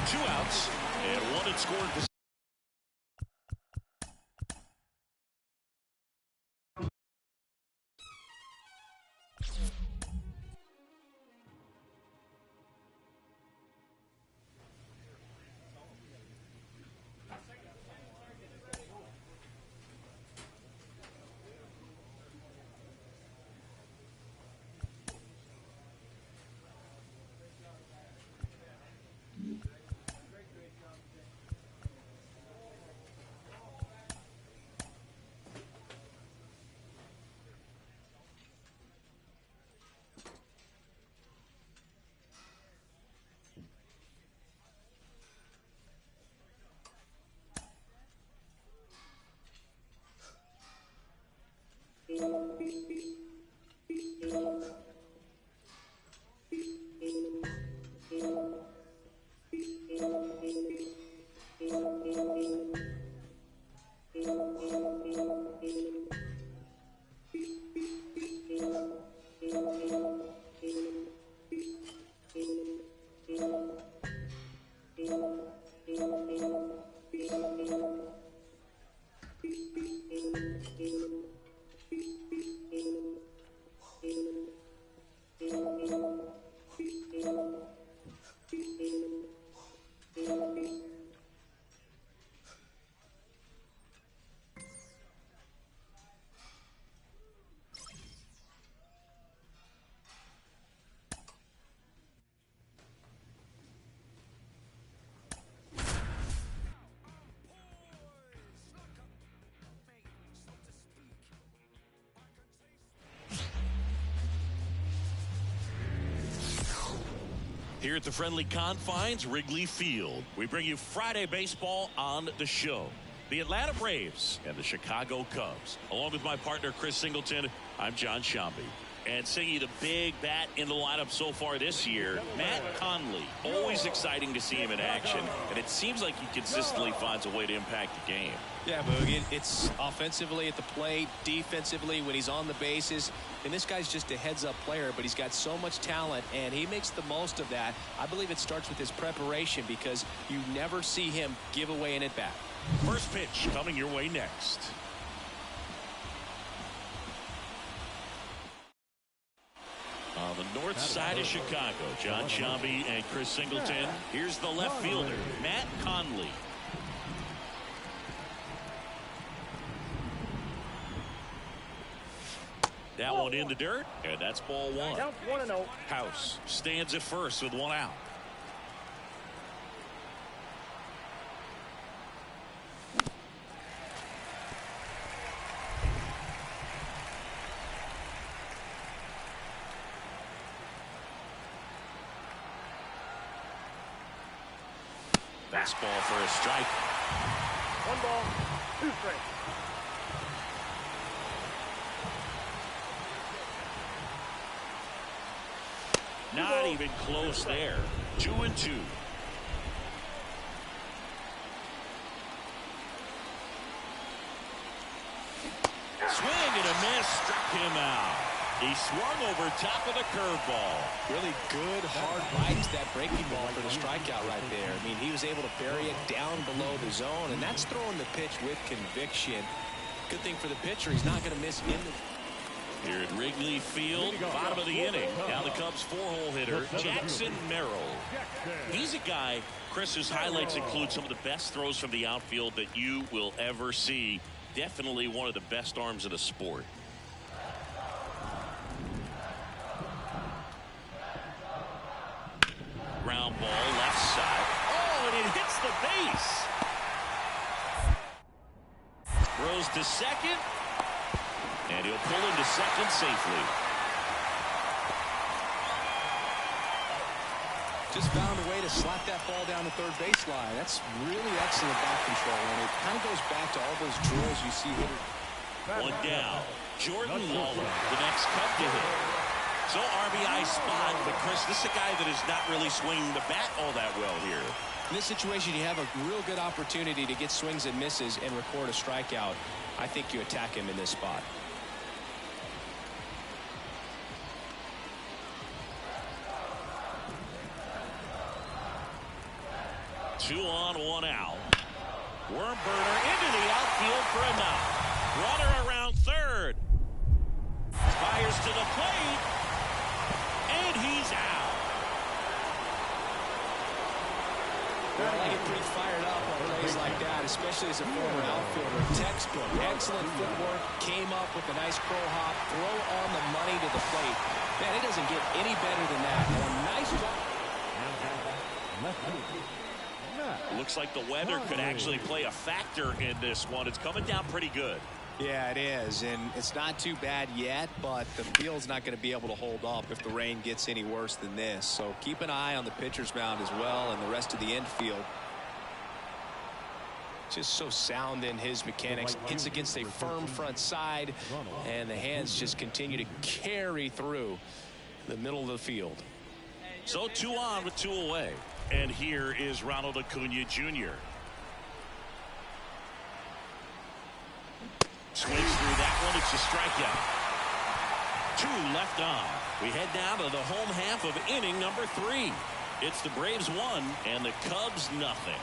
2 outs and 1 in scoring position. Here at the friendly confines, Wrigley Field, we bring you Friday baseball on the show. The Atlanta Braves and the Chicago Cubs. Along with my partner, Chris Singleton, I'm John Shambi. And singing the big bat in the lineup so far this year, Matt Conley. Always exciting to see him in action, and it seems like he consistently finds a way to impact the game. Yeah, Boog, it's offensively at the plate, defensively when he's on the bases. And this guy's just a heads-up player, but he's got so much talent, and he makes the most of that. I believe it starts with his preparation because you never see him give away an at-bat. First pitch coming your way next. On the north side of Chicago, John Shambi and Chris Singleton. Here's the left fielder, Matt Conley. That one in the dirt, and that's ball 1. House stands at first with 1 out. Fastball for a strike. 1 ball, 2 strikes. Not even close there. 2-2. Swing and a miss, struck him out. He swung over top of the curveball. Really good, hard bites, that breaking ball for the strikeout right there. I mean, he was able to bury it down below the zone, and that's throwing the pitch with conviction. Good thing for the pitcher, he's not going to miss in the... Here at Wrigley Field, bottom of the inning. Now the Cubs 4-hole hitter, Jackson Merrill. He's a guy, Chris, whose highlights include some of the best throws from the outfield that you will ever see. Definitely one of the best arms in the sport. Ground ball, left side. Oh, and it hits the base. Throws to second. And he'll pull into second safely. Just found a way to slap that ball down the third baseline. That's really excellent bat control, and it kind of goes back to all those drills you see here. 1 down. Jordan Lawler, the next Cub to hit. So RBI spot, but Chris, this is a guy that is not really swinging the bat all that well here. In this situation, you have a real good opportunity to get swings and misses and record a strikeout. I think you attack him in this spot. 2 on, 1 out. Worm burner into the outfield for a knock. Runner around third. Fires to the plate. And he's out. Well, I get pretty fired up on plays like that, especially as a former outfielder. Textbook, excellent footwork, came up with a nice crow hop, throw on the money to the plate. Man, it doesn't get any better than that. And a nice job. Looks like the weather could actually play a factor in this one. It's coming down pretty good. Yeah, it is, and it's not too bad yet, but the field's not going to be able to hold up if the rain gets any worse than this. So keep an eye on the pitcher's mound as well and the rest of the infield. Just so sound in his mechanics. Hits against a firm front side, and the hands just continue to carry through the middle of the field. So 2 on with 2 away. And here is Ronald Acuna Jr. Swings through that one. It's a strikeout. 2 left on. We head down to the home half of inning number 3. It's the Braves 1 and the Cubs nothing.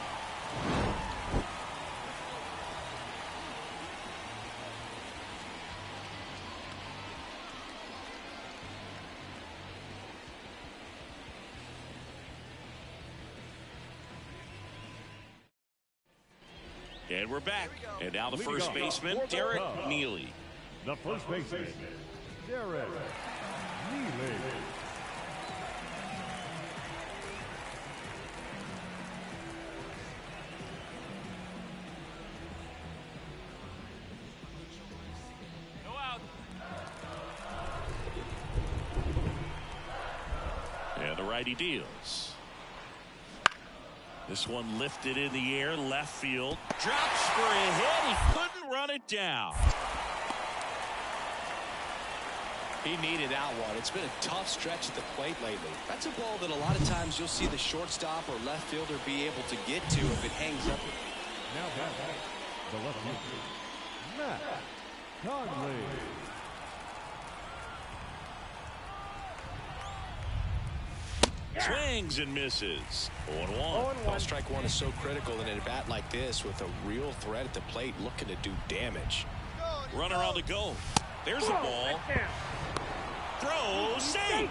And we're back. And now the first baseman, Derek Neely. The first baseman, Derek Neely. No out. And the righty deals. This one lifted in the air, left field. Drops for a hit. He couldn't run it down. He needed that one. It's been a tough stretch at the plate lately. That's a ball that a lot of times you'll see the shortstop or left fielder be able to get to if it hangs up. Now back, the left fielder, Matt Conley. Swings and misses. 0-1. Well, strike one is so critical in a bat like this with a real threat at the plate looking to do damage. Runner on the go. There's the ball. Throw, safe.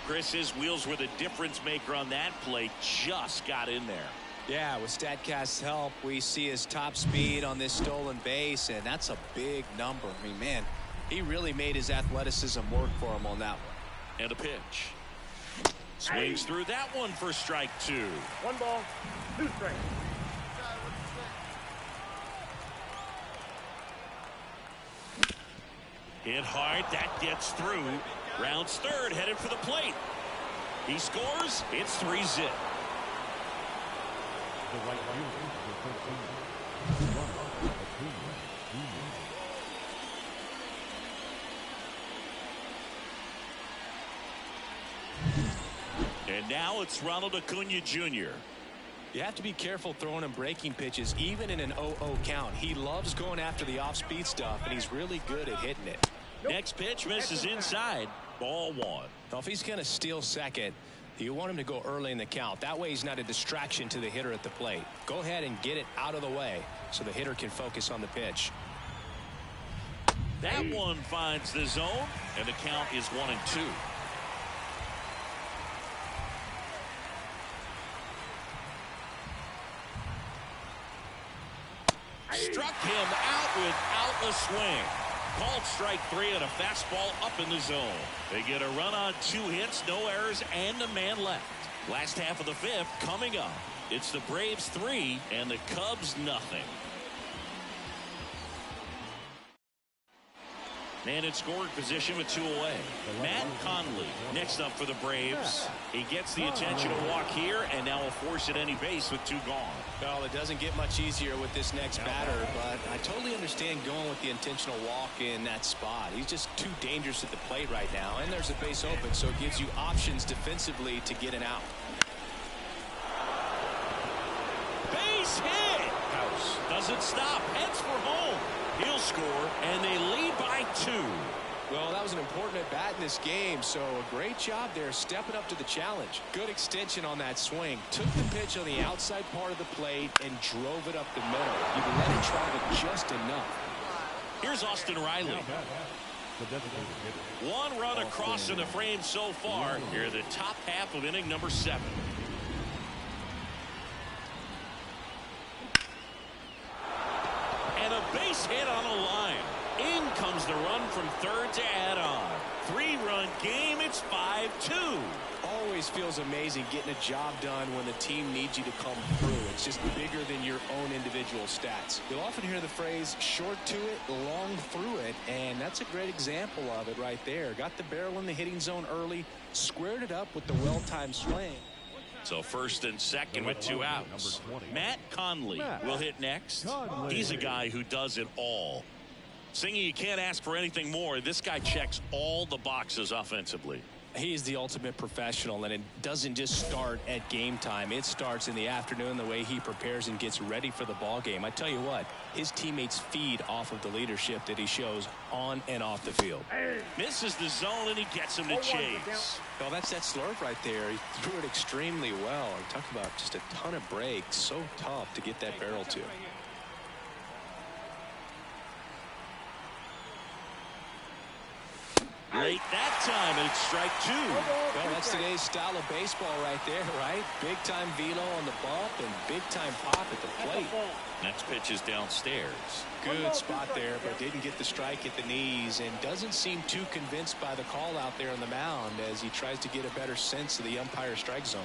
Chris, his wheels were the difference maker on that play. Just got in there. Yeah, with StatCast's help, we see his top speed on this stolen base, and that's a big number. I mean, man, he really made his athleticism work for him on that one. And a pitch. Swings through that one for strike 2. 1 ball, 2 strikes. Hit hard. That gets through. Rounds third, headed for the plate. He scores. It's 3-0. The right fielder, the 13, Ronald Acuna Jr. And now it's Ronald Acuna Jr. You have to be careful throwing him breaking pitches, even in an 0-0 count. He loves going after the off-speed stuff, and he's really good at hitting it. Next pitch misses inside. Ball 1. Now, if he's going to steal second, you want him to go early in the count. That way he's not a distraction to the hitter at the plate. Go ahead and get it out of the way so the hitter can focus on the pitch. That one finds the zone, and the count is 1-2. Struck him out without a swing. Called strike 3 and a fastball up in the zone. They get a run on 2 hits, no errors, and a man left. Last half of the 5th coming up. It's the Braves 3 and the Cubs nothing. Man in scoring position with 2 away. Matt Conley next up for the Braves. He gets the intentional walk here and now will force at any base with 2 gone. Well, it doesn't get much easier with this next batter, but I totally understand going with the intentional walk in that spot. He's just too dangerous at the plate right now, and there's a base open, so it gives you options defensively to get an out. Base hit! House doesn't stop, heads for home. He'll score, and they lead by 2. Well, that was an important at-bat in this game, so a great job there stepping up to the challenge. Good extension on that swing. Took the pitch on the outside part of the plate and drove it up the middle. You let it travel just enough. Here's Austin Riley. One run across in the frame so far. Here the top half of inning number 7. And a base hit on the line. In comes the run from third to add on. 3-run game. It's 5-2. Always feels amazing getting a job done when the team needs you to come through. It's just bigger than your own individual stats. You'll often hear the phrase short to it, long through it, and that's a great example of it right there. Got the barrel in the hitting zone early, squared it up with the well-timed swing. So first and second with 2 outs. Matt Conley will hit next. He's a guy who does it all. Singy, you can't ask for anything more. This guy checks all the boxes offensively. He's the ultimate professional, and it doesn't just start at game time. It starts in the afternoon, the way he prepares and gets ready for the ball game. I tell you what, his teammates feed off of the leadership that he shows on and off the field. Misses the zone, and he gets him to chase. Well, that's that slurve right there. He threw it extremely well. I'm talking about just a ton of breaks. So tough to get that barrel to. Late that time, and it's strike 2. Well, that's today's style of baseball right there, right? Big-time velo on the bump and big-time pop at the plate. Next pitch is downstairs. Good spot there, but didn't get the strike at the knees and doesn't seem too convinced by the call out there on the mound as he tries to get a better sense of the umpire strike zone.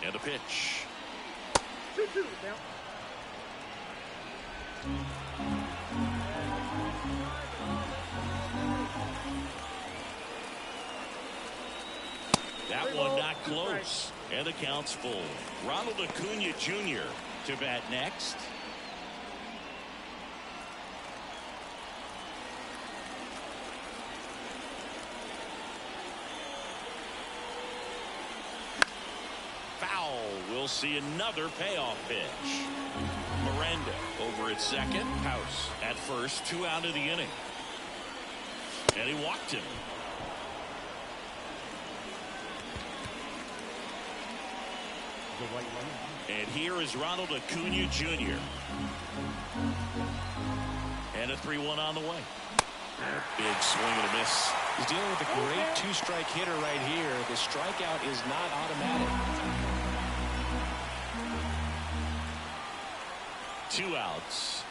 And a pitch. 2-2 now. That one not close. And the count's full. Ronald Acuna Jr. to bat next. Foul. We'll see another payoff pitch. Miranda over at second. House at first. 2 out of the inning. And he walked him. And here is Ronald Acuna Jr. And a 3-1 on the way. Big swing and a miss. He's dealing with a great 2-strike hitter right here. The strikeout is not automatic. 2 outs.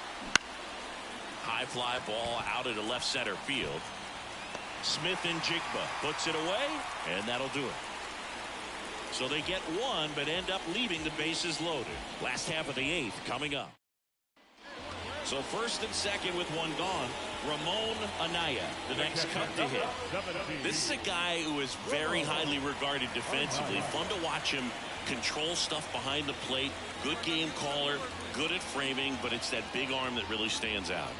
High fly ball out into left center field. Smith and Jigba puts it away, and that'll do it. So they get 1, but end up leaving the bases loaded. Last half of the 8th coming up. So first and second with 1 gone. Ramon Anaya, the next cut to hit. This is a guy who is very highly regarded defensively. Fun to watch him control stuff behind the plate. Good game caller, good at framing, but it's that big arm that really stands out.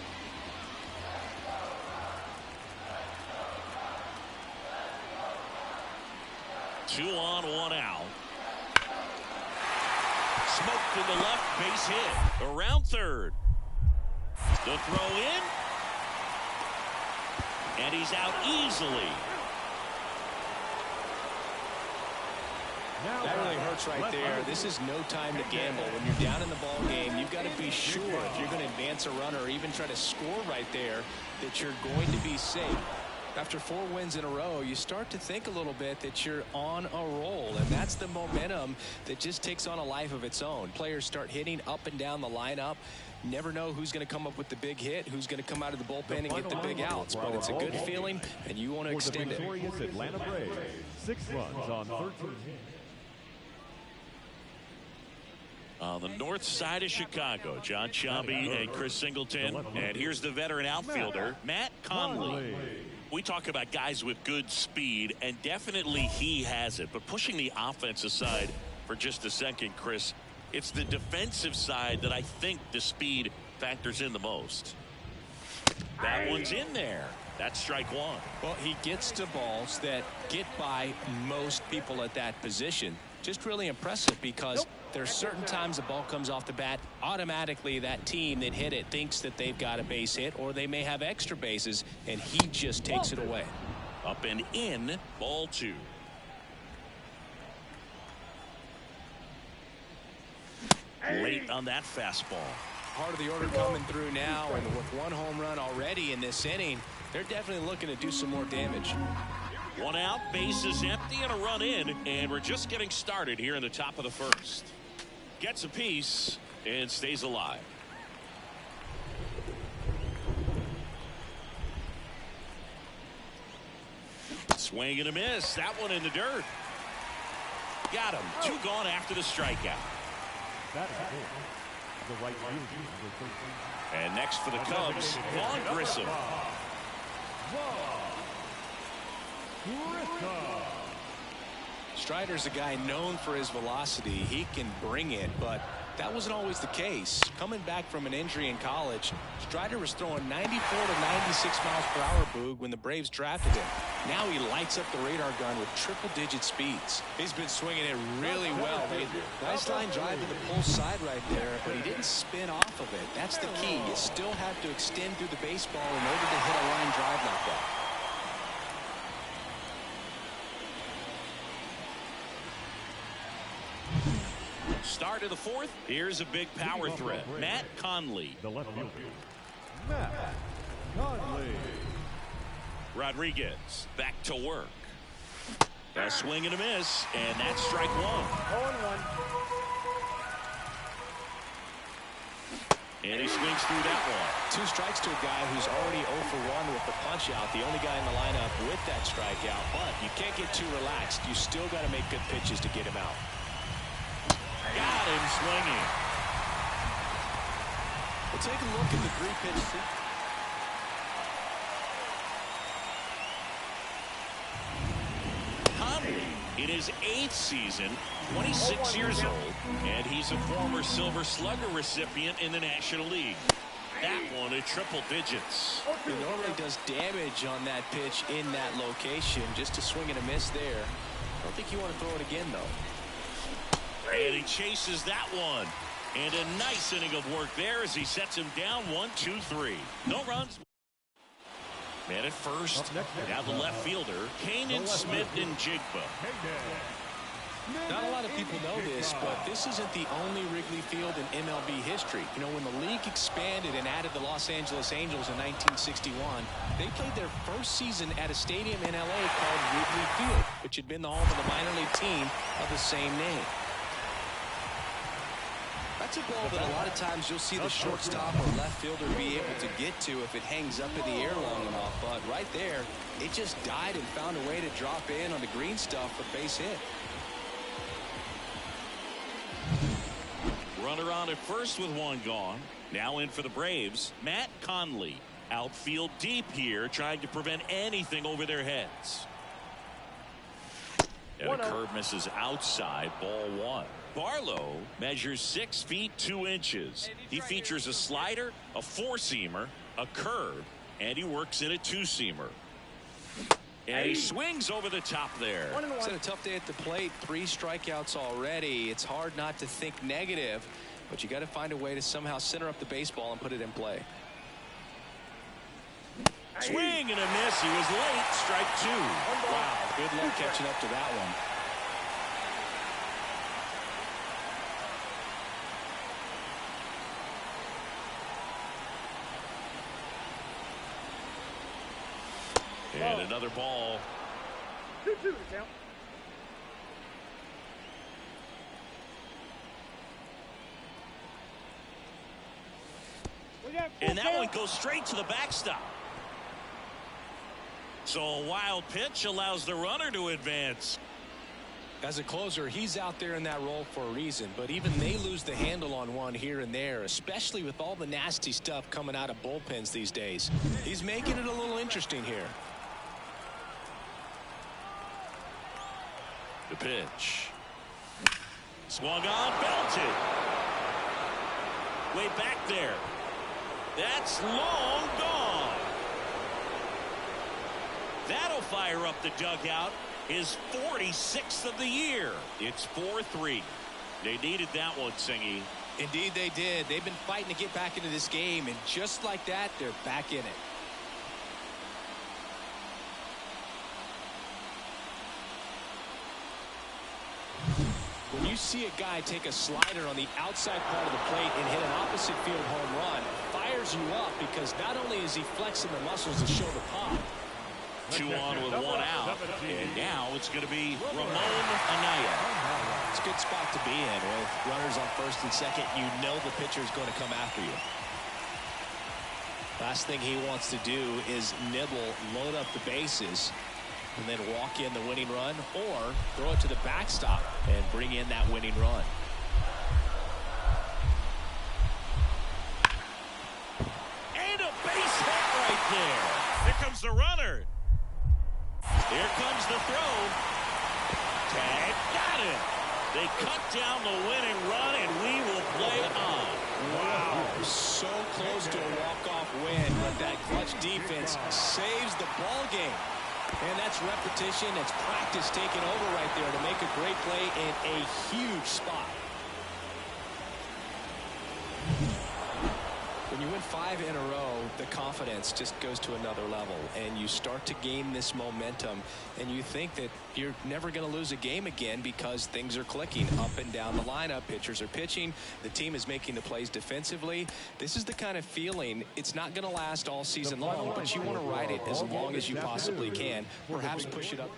Two on, 1 out. Smoked to the left, base hit. Around third. The throw in. And he's out easily. That really hurts right there. This is no time to gamble. When you're down in the ball game, you've got to be sure if you're going to advance a runner or even try to score right there that you're going to be safe. After 4 wins in a row, you start to think a little bit that you're on a roll, and that's the momentum that just takes on a life of its own. Players start hitting up and down the lineup. Never know who's going to come up with the big hit, who's going to come out of the bullpen and get the big outs, but it's a good feeling, and you want to extend it. Atlanta Braves, 6 runs on 13 hits. On the north side of Chicago, John Sciambi and Chris Singleton, and here's the veteran outfielder, Matt Conley. We talk about guys with good speed, and definitely he has it. But pushing the offense aside for just a second, Chris, it's the defensive side that I think the speed factors in the most. That one's in there. That's strike 1. Well, he gets to balls that get by most people at that position. just really impressive because there's certain times the ball comes off the bat, automatically that team that hit it thinks that they've got a base hit, or they may have extra bases, and he just takes it away. Up and in, ball 2. Late on that fastball. Part of the order coming through now, and with 1 home run already in this inning, they're definitely looking to do some more damage. 1 out, base is empty, and a run in, and we're just getting started here in the top of the first. Gets a piece and stays alive. Swing and a miss. That one in the dirt. Got him. 2 gone after the strikeout. That is it. The right fielder. And next for the Cubs, Vaughn Grissom. Strider's a guy known for his velocity. He can bring it, but that wasn't always the case. Coming back from an injury in college, Strider was throwing 94 to 96 miles per hour, Boog, when the Braves drafted him. Now he lights up the radar gun with triple-digit speeds. He's been swinging it really well. Nice line drive to the pull side right there, but he didn't spin off of it. That's the key. You still have to extend through the baseball in order to hit a line drive like that. Start of the 4th. Here's a big power threat. Matt Conley. The left fielder. Matt Conley. Rodriguez back to work. A swing and a miss, and that's strike 1. 0-1. And he swings through that one. 2 strikes to a guy who's already 0 for 1 with the punch out. The only guy in the lineup with that strikeout, but you can't get too relaxed. You still got to make good pitches to get him out. Got him swinging. We'll take a look at the 3-pitch sequence. Conley in his 8th season, 26 years old, and he's a former Silver Slugger recipient in the National League. That one at triple digits. He normally does damage on that pitch in that location. Just a swing and a miss there. I don't think you want to throw it again, though. And he chases that one. And a nice inning of work there as he sets him down 1-2-3. No runs. Man at first. Now the left fielder, Kanan Smith and Jigba. Not a lot of people know this, but this isn't the only Wrigley Field in MLB history. You know, when the league expanded and added the Los Angeles Angels in 1961, they played their first season at a stadium in L.A. called Wrigley Field, which had been the home of the minor league team of the same name. That's a ball that a lot of times you'll see the shortstop or left fielder be able to get to if it hangs up in the air long enough. But right there, it just died and found a way to drop in on the green stuff for base hit. Runner on at first with 1 gone. Now in for the Braves, Matt Conley. Outfield deep here, trying to prevent anything over their heads. And a curve misses outside, ball 1. Barlow measures 6 feet 2 inches. He features a slider, a 4-seamer, a curve, and he works in a 2-seamer. And he swings over the top there. It's been a tough day at the plate. 3 strikeouts already. It's hard not to think negative, but you got to find a way to somehow center up the baseball and put it in play. Swing and a miss. He was late. Strike 2. Wow, good luck catching up to that one. And another ball. 2-2 to count. And that one goes straight to the backstop. So a wild pitch allows the runner to advance. As a closer, he's out there in that role for a reason, but even they lose the handle on one here and there, especially with all the nasty stuff coming out of bullpens these days. He's making it a little interesting here. The pitch. Swung on, belted. Way back there. That's long gone. That'll fire up the dugout. his 46th of the year. It's 4-3. They needed that one, Singy. Indeed they did. They've been fighting to get back into this game, and just like that, they're back in it. When you see a guy take a slider on the outside part of the plate and hit an opposite field home run, it fires you up because not only is he flexing the muscles to show the pop. 2 on with 1 out, and now it's going to be Ramon Anaya. It's a good spot to be in with runners on first and second. You know the pitcher is going to come after you. Last thing he wants to do is nibble, load up the bases, and then walk in the winning run, or throw it to the backstop and bring in that winning run. And a base hit right there. Here comes the runner. Here comes the throw. Tag, got it. They cut down the winning run, and we will play on. Wow, so close to a walk-off win, but that clutch defense saves the ball game. And that's repetition, that's practice taking over right there to make a great play in a huge spot. When you win 5 in a row, the confidence just goes to another level, and you start to gain this momentum, and you think that you're never going to lose a game again because things are clicking up and down the lineup. Pitchers are pitching. The team is making the plays defensively. This is the kind of feeling, it's not going to last all season long, but you want to ride it as long as you possibly can, perhaps push it up.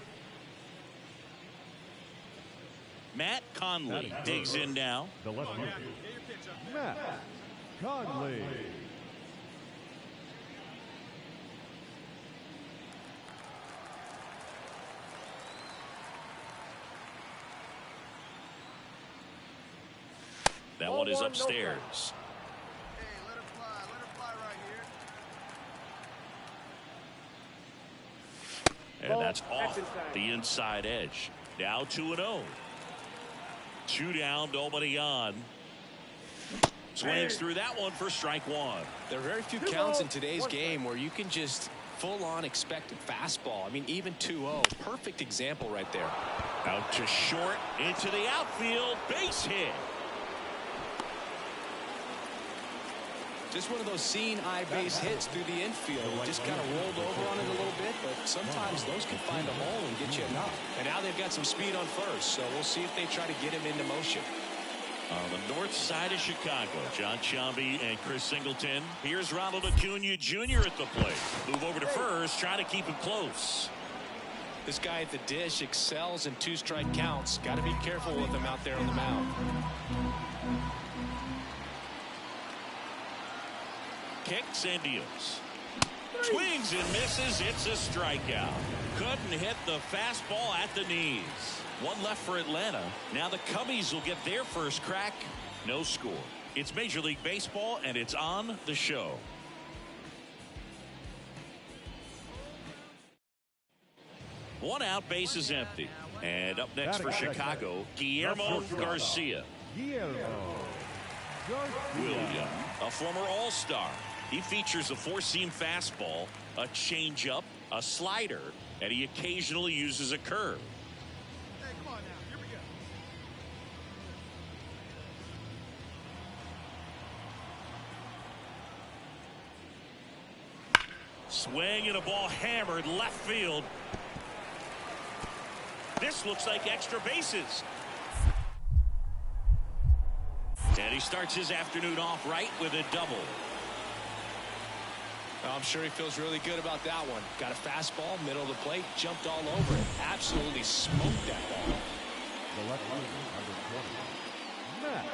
Matt Conley digs in now. The left fielder, Matt Conley. That one is upstairs. Hey, let her fly right here. And that's off the inside edge. Now 2-0. 2 down, nobody on. Swings through that one for strike 1. There are very few counts in today's game where you can just full-on expect a fastball. I mean, even 2-0. Perfect example right there. Out to short, into the outfield, base hit. Just one of those seeing-eye base hits through the infield. He just kind of rolled over on it a little bit, but sometimes those can find a hole and get you enough. And now they've got some speed on first, so we'll see if they try to get him into motion. On the north side of Chicago, John Chambi and Chris Singleton. Here's Ronald Acuna Jr. at the plate. Move over to first, try to keep him close. This guy at the dish excels in 2-strike counts. Got to be careful with him out there on the mound. Kicks and deals. Swings and misses. It's a strikeout. Couldn't hit the fastball at the knees. 1 left for Atlanta. Now the Cubbies will get their first crack. No score. It's Major League Baseball, and it's on the show. One out, base is empty. And up next for Chicago, Guillermo Garcia. William, a former All-Star. He features a 4-seam fastball, a changeup, a slider, and he occasionally uses a curve. Hey, come on now. Here we go. Swing and a ball hammered left field. This looks like extra bases. And he starts his afternoon off right with a double. I'm sure he feels really good about that one. Got a fastball, middle of the plate, jumped all over it. Absolutely smoked that ball. The left fielder, number 20, Matt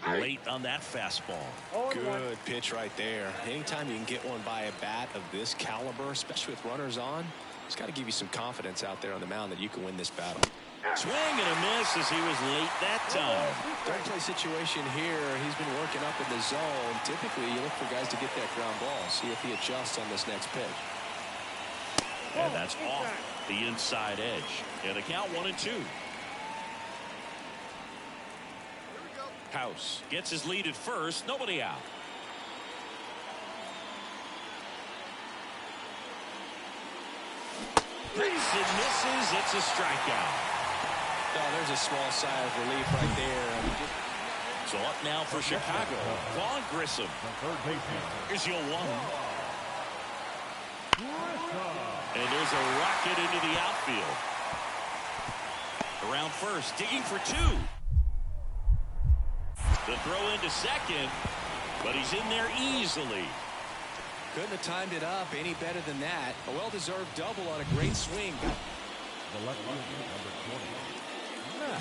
Conley. Late on that fastball. Good pitch right there. Anytime you can get one by a bat of this caliber, especially with runners on, it's got to give you some confidence out there on the mound that you can win this battle. Swing and a miss as he was late that time. Third play situation here. He's been working up in the zone. Typically, you look for guys to get that ground ball. See if he adjusts on this next pitch. And that's off the inside edge. And the count 1-2. House gets his lead at first. Nobody out. Hits and misses. It's a strikeout. Oh, there's a small sigh of relief right there. I mean, So up now for Chicago, Vaughn Grissom. The third baseman. Here's your one. And there's a rocket into the outfield. Around first, digging for two. The throw into second, but he's in there easily. couldn't have timed it up any better than that. A well-deserved double on a great swing. The left fielder, number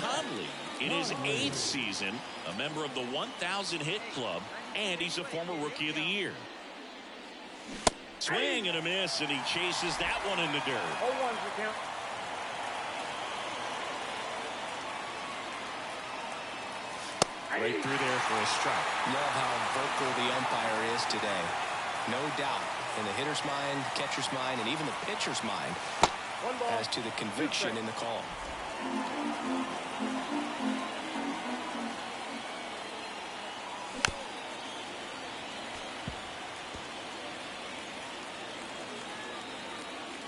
20. Conley, in his 8th season, a member of the 1,000 hit club, and he's a former Rookie of the Year. Swing and a miss, and he chases that one in the dirt. 0-1's the count. Right through there for a strike. Love how vocal the umpire is today. No doubt in the hitter's mind, catcher's mind, and even the pitcher's mind as to the conviction in the call.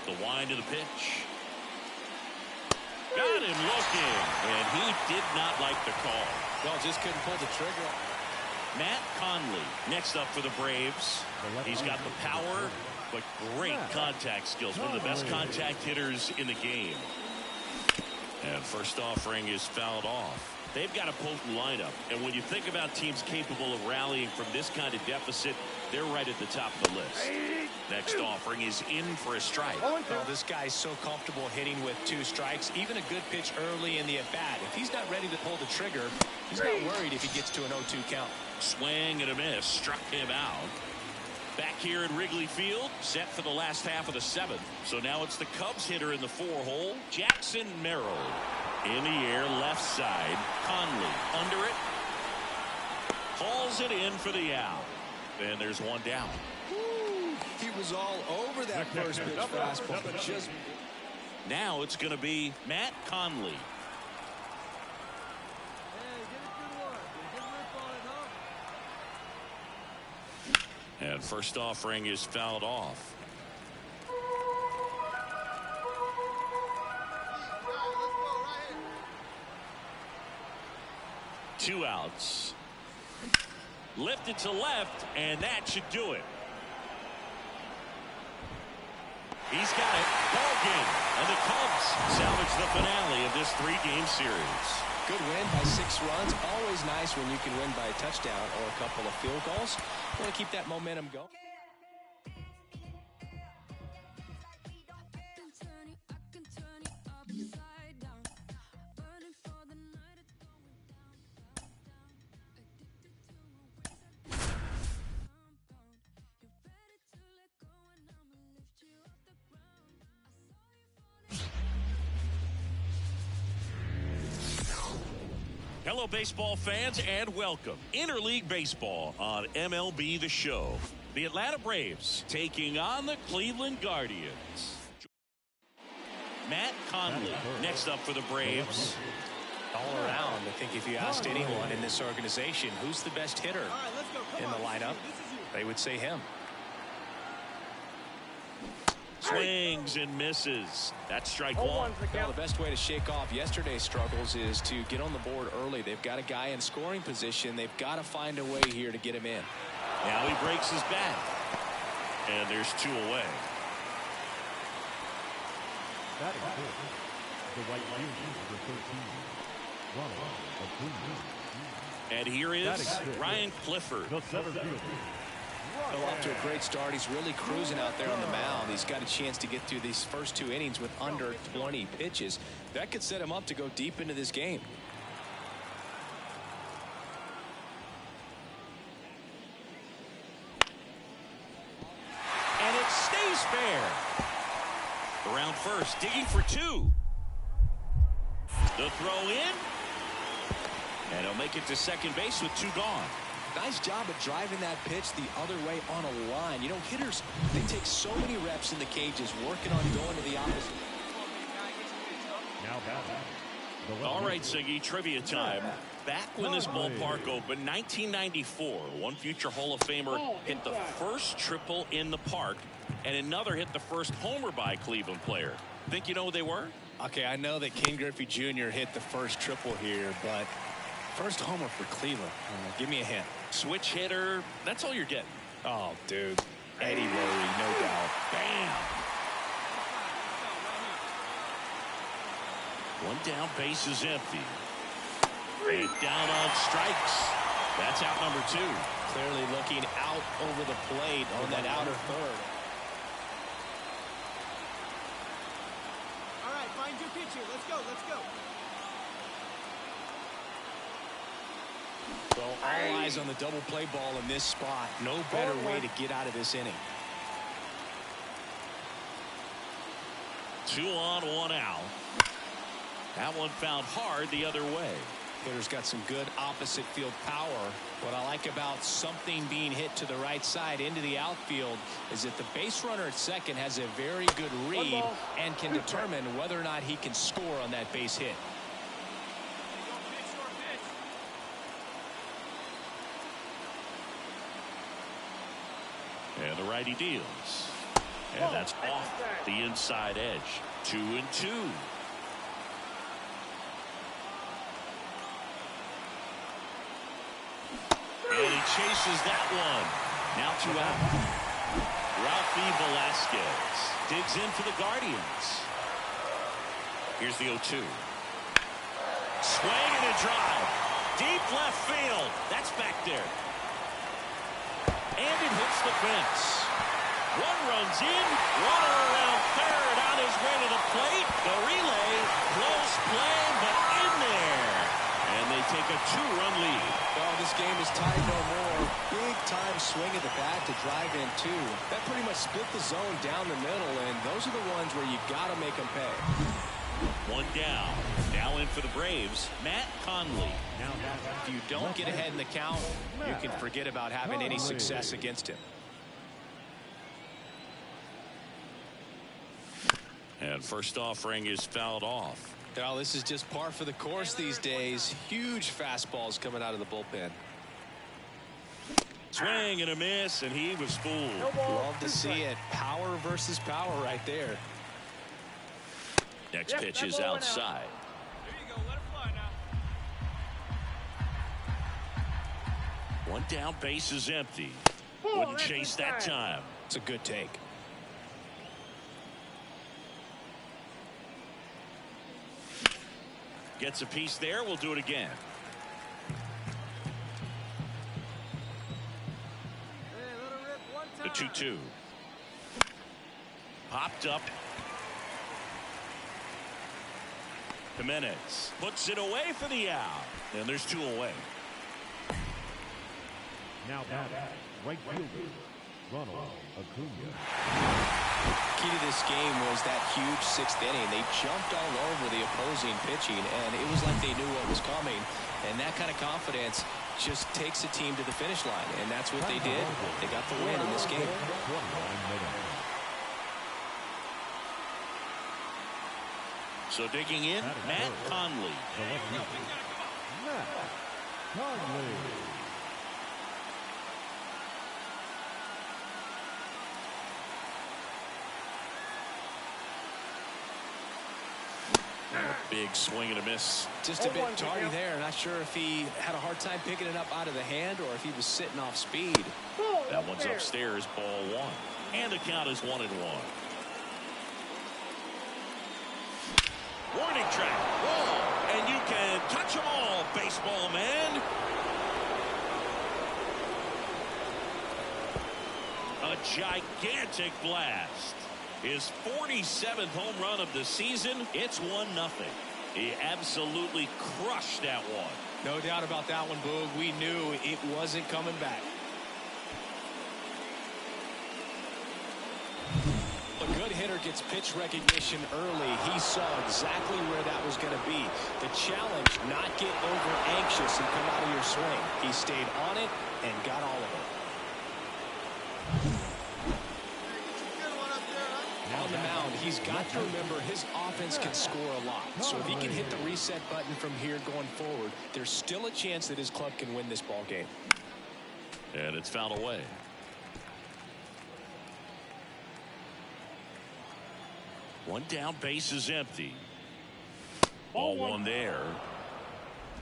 The wind of the pitch. Got him looking, and he did not like the call. Well, just couldn't pull the trigger. Matt Conley next up for the Braves. He's got the power, but great contact skills. One of the best contact hitters in the game. And first offering is fouled off. They've got a potent lineup, and when you think about teams capable of rallying from this kind of deficit, they're right at the top of the list. Next offering is in for a strike. Well, this guy's so comfortable hitting with 2 strikes. Even a good pitch early in the at-bat. If he's not ready to pull the trigger, he's not worried if he gets to an 0-2 count. Swing and a miss. Struck him out. Back here at Wrigley Field, set for the last half of the 7th. So now it's the Cubs hitter in the 4-hole, Jackson Merrill. In the air, left side. Conley under it. Hauls it in for the out. And there's one down. He was all over that first pitch fastball, but just... Now it's going to be Matt Conley. And first offering is fouled off. Two outs. Lifted to left, and that should do it. He's got it. Ball game. And the Cubs salvage the finale of this 3-game series. Good win by 6 runs. Always nice when you can win by a touchdown or a couple of field goals. Want to keep that momentum going. Hello, baseball fans, and welcome. Interleague Baseball on MLB The Show. The Atlanta Braves taking on the Cleveland Guardians. Matt Conley next up for the Braves. All around, I think if you asked anyone in this organization who's the best hitter in the lineup, they would say him. Swings and misses. That's strike 1. Well, the best way to shake off yesterday's struggles is to get on the board early. They've got a guy in scoring position. They've got to find a way here to get him in. Now he breaks his bat. And there's 2 away. That is good. The right fielder, number 13. Ronald Acuna. And here is Ryan Clifford. The center fielder. Well, off to a great start. He's really cruising out there on the mound. He's got a chance to get through these first 2 innings with under 20 pitches. That could set him up to go deep into this game. And it stays fair. Around first, digging for 2. The throw in. And he'll make it to second base with 2 gone. Nice job of driving that pitch the other way on a line. You know, hitters, they take so many reps in the cages working on going to the opposite. Now batting. All right, Siggy, trivia time. Back when this ballpark opened, 1994, one future Hall of Famer hit the first triple in the park, and another hit the first homer by a Cleveland player. Think you know who they were? Okay, I know that Ken Griffey Jr. hit the first triple here, but first homer for Cleveland. Give me a hint. Switch hitter. That's all you're getting. Oh, dude. Eddie Rory, no doubt. Bam. One down, base is empty. And down on strikes. That's out number 2. Clearly looking out over the plate on that outer third. All right, find your pitcher. Let's go. Let's go. So all eyes on the double play ball in this spot. No better way to get out of this inning. 2 on, 1 out. That one found hard the other way. Hitter's got some good opposite field power. What I like about something being hit to the right side into the outfield is that the base runner at second has a very good read and can determine whether or not he can score on that base hit. And the righty deals. And that's off the inside edge. 2-2. And he chases that one. Now 2 out. Ralphie Velasquez digs in for the Guardians. Here's the 0-2. Swing and a drive. Deep left field. That's back there. And it hits the fence. One runs in. Runner around third on his way to the plate. The relay. Close play, but in there. And they take a 2-run lead. Well, this game is tied no more. Big time swing at the bat to drive in 2. That pretty much split the zone down the middle, and those are the ones where you got to make them pay. 1 down. Now in for the Braves, Matt Conley. If you don't get ahead in the count, you can forget about having any success against him. And first offering is fouled off. Well, this is just par for the course these days. Huge fastballs coming out of the bullpen. Swing and a miss, and he was fooled. Love to see it. Power versus power right there. Next pitch is outside. There you go. Let it fly now. 1 down, base is empty. Wouldn't chase that time. It's a good take. Gets a piece there. We'll do it again. Hey, let it rip one The time. 2-2. Popped up. Jimenez puts it away for the out. And there's 2 away. Now batting, right fielder, Ronald Acuna. Key to this game was that huge 6th inning. They jumped all over the opposing pitching, and it was like they knew what was coming. And that kind of confidence just takes a team to the finish line, and that's what they did. They got the win in this game. 29 minutes. So digging in, Matt Conley. The left fielder, Matt Conley. Big swing and a miss. Just a bit tardy there. Not sure if he had a hard time picking it up out of the hand or if he was sitting off speed. That one's upstairs, ball 1. And the count is 1-1. Warning track. Whoa. And you can touch them all, baseball man. A gigantic blast. His 47th home run of the season. It's 1-0. He absolutely crushed that one. No doubt about that one, Boog. We knew it wasn't coming back. A good hitter gets pitch recognition early. He saw exactly where that was going to be. The challenge, not get over anxious and come out of your swing. He stayed on it and got all of it. On the mound, he's got to remember his offense can score a lot. So if he can hit the reset button from here going forward, there's still a chance that his club can win this ball game. And it's fouled away. One down, base is empty. Ball one there.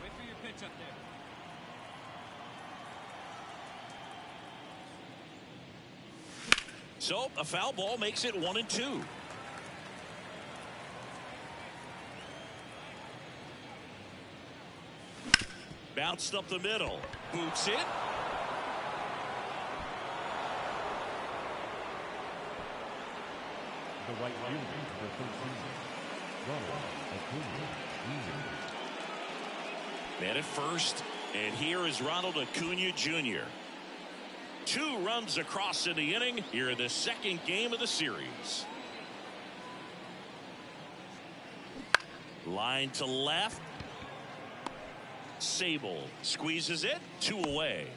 Wait for your pitch up there. So a foul ball makes it 1-2. Bounced up the middle. Boots it. The right fielder, number 13, Ronald Acuna Jr. Man at first, and here is Ronald Acuna Jr. 2 runs across in the inning here in the second game of the series. Line to left. Sable squeezes it. 2 away.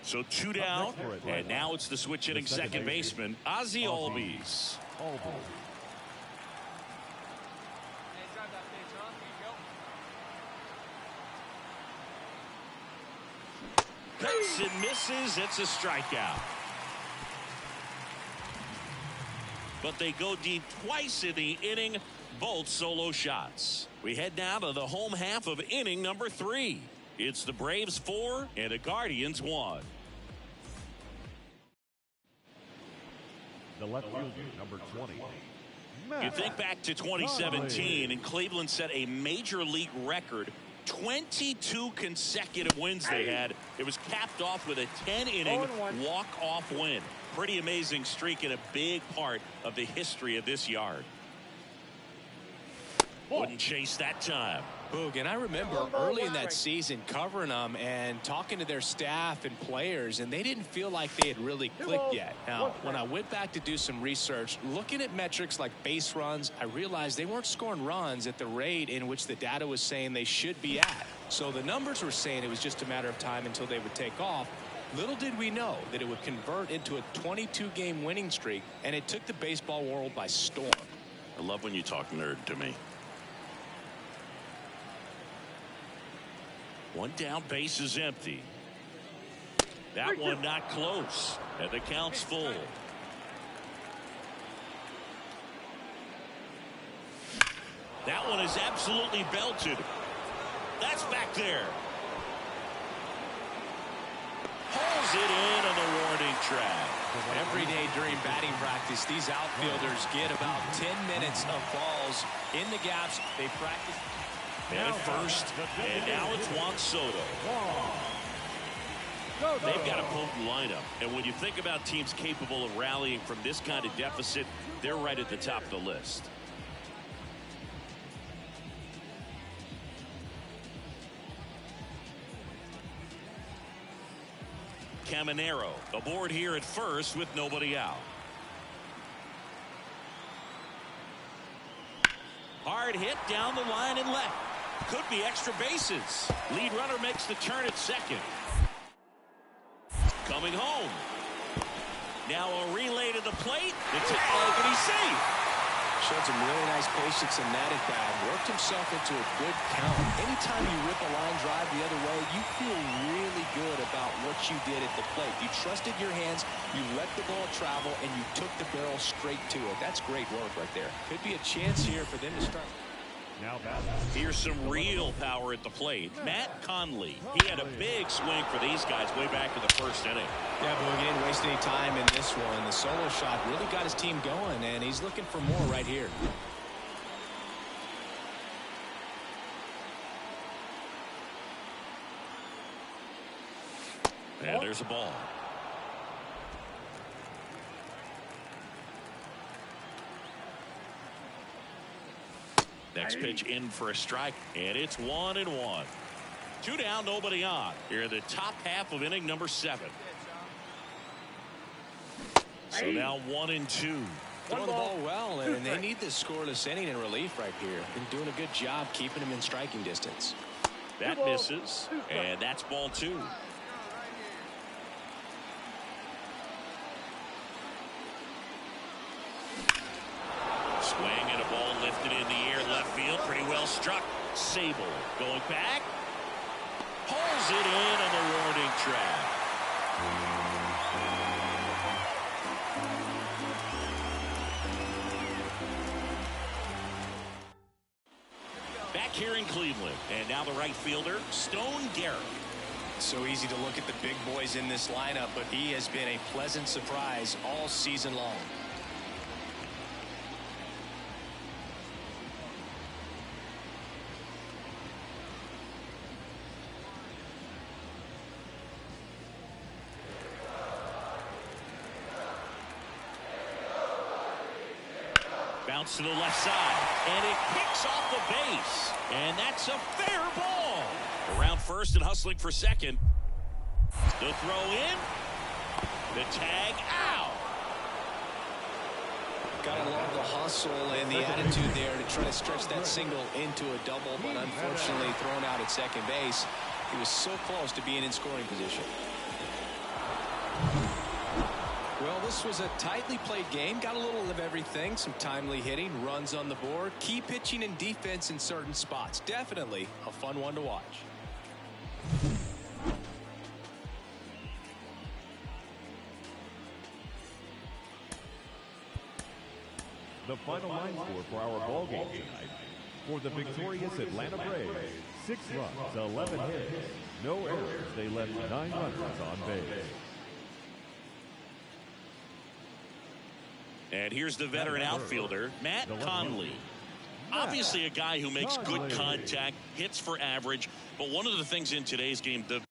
So 2 down, and now it's the switch hitting second baseman, Ozzie Albies. Hey, drive that pitch, huh? Here you go. Cuts and misses. It's a strikeout. But they go deep twice in the inning, both solo shots. We head now to the home half of inning number 3. It's the Braves 4 and the Guardians 1. The left fielder, number 20, You think back to 2017, and Cleveland set a major league record. 22 consecutive wins they had. It was capped off with a 10-inning walk-off win. Pretty amazing streak and a big part of the history of this yard. Wouldn't chase that time. Boog, and I remember early in that season covering them and talking to their staff and players, and they didn't feel like they had really clicked yet. Now, when I went back to do some research, looking at metrics like base runs, I realized they weren't scoring runs at the rate in which the data was saying they should be at. So the numbers were saying it was just a matter of time until they would take off. Little did we know that it would convert into a 22-game winning streak, and it took the baseball world by storm. I love when you talk nerd to me. One down, base is empty. That one not close, and the count's full. That one is absolutely belted. That's back there. Pulls it in on the warning track. Every day during batting practice, these outfielders get about 10 minutes of balls in the gaps. They practice. And at first, and now it's Juan Soto. They've got a potent lineup, and when you think about teams capable of rallying from this kind of deficit, they're right at the top of the list. Caminero aboard here at first with nobody out. Hard hit down the line and left. Could be extra bases. Lead runner makes the turn at second. Coming home. Now a relay to the plate. The tag, and he's safe. Showed some really nice patience in that at bat. Worked himself into a good count. Anytime you rip a line drive the other way, you feel really good about what you did at the plate. You trusted your hands, you let the ball travel, and you took the barrel straight to it. That's great work right there. Could be a chance here for them to start. Here's some real power at the plate. Matt Conley. He had a big swing for these guys way back in the first inning. Yeah, but he didn't waste any time in this one. The solo shot really got his team going, and he's looking for more right here. And there's a ball. Next pitch in for a strike, and it's 1-1. 2 down, nobody on. Here in the top half of inning number 7. So now 1-2. Throwing the ball well, and they need this scoreless inning in relief right here. Been doing a good job keeping him in striking distance. That misses, and that's ball 2. Swing and a ball lifted in the air left field. Pretty well struck. Sable going back. Pulls it in on the warning track. Back here in Cleveland. And now the right fielder, Stone Garrett. So easy to look at the big boys in this lineup, but he has been a pleasant surprise all season long. Bounce to the left side, and it kicks off the base. And that's a fair ball. Around first and hustling for second. The throw in. The tag out. Gotta love the hustle and the attitude there to try to stretch that single into a double, but unfortunately thrown out at second base. He was so close to being in scoring position. Well, this was a tightly played game. Got a little of everything. Some timely hitting, runs on the board, key pitching and defense in certain spots. Definitely a fun one to watch. The final line score for our ball game tonight. For the victorious Atlanta Braves, 6 runs, 11 hits, no errors. They left 9 runners on base. And here's the veteran outfielder, Matt Conley. Obviously a guy who makes good contact, hits for average, but one of the things in today's game, the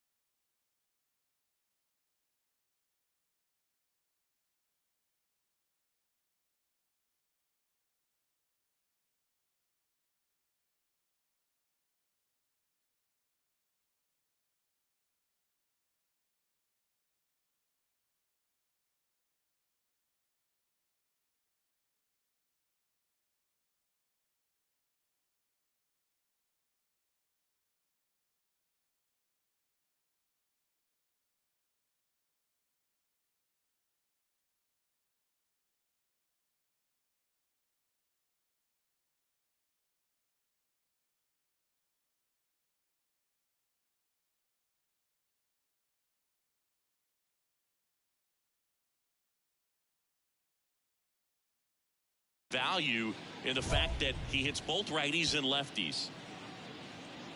value in the fact that he hits both righties and lefties.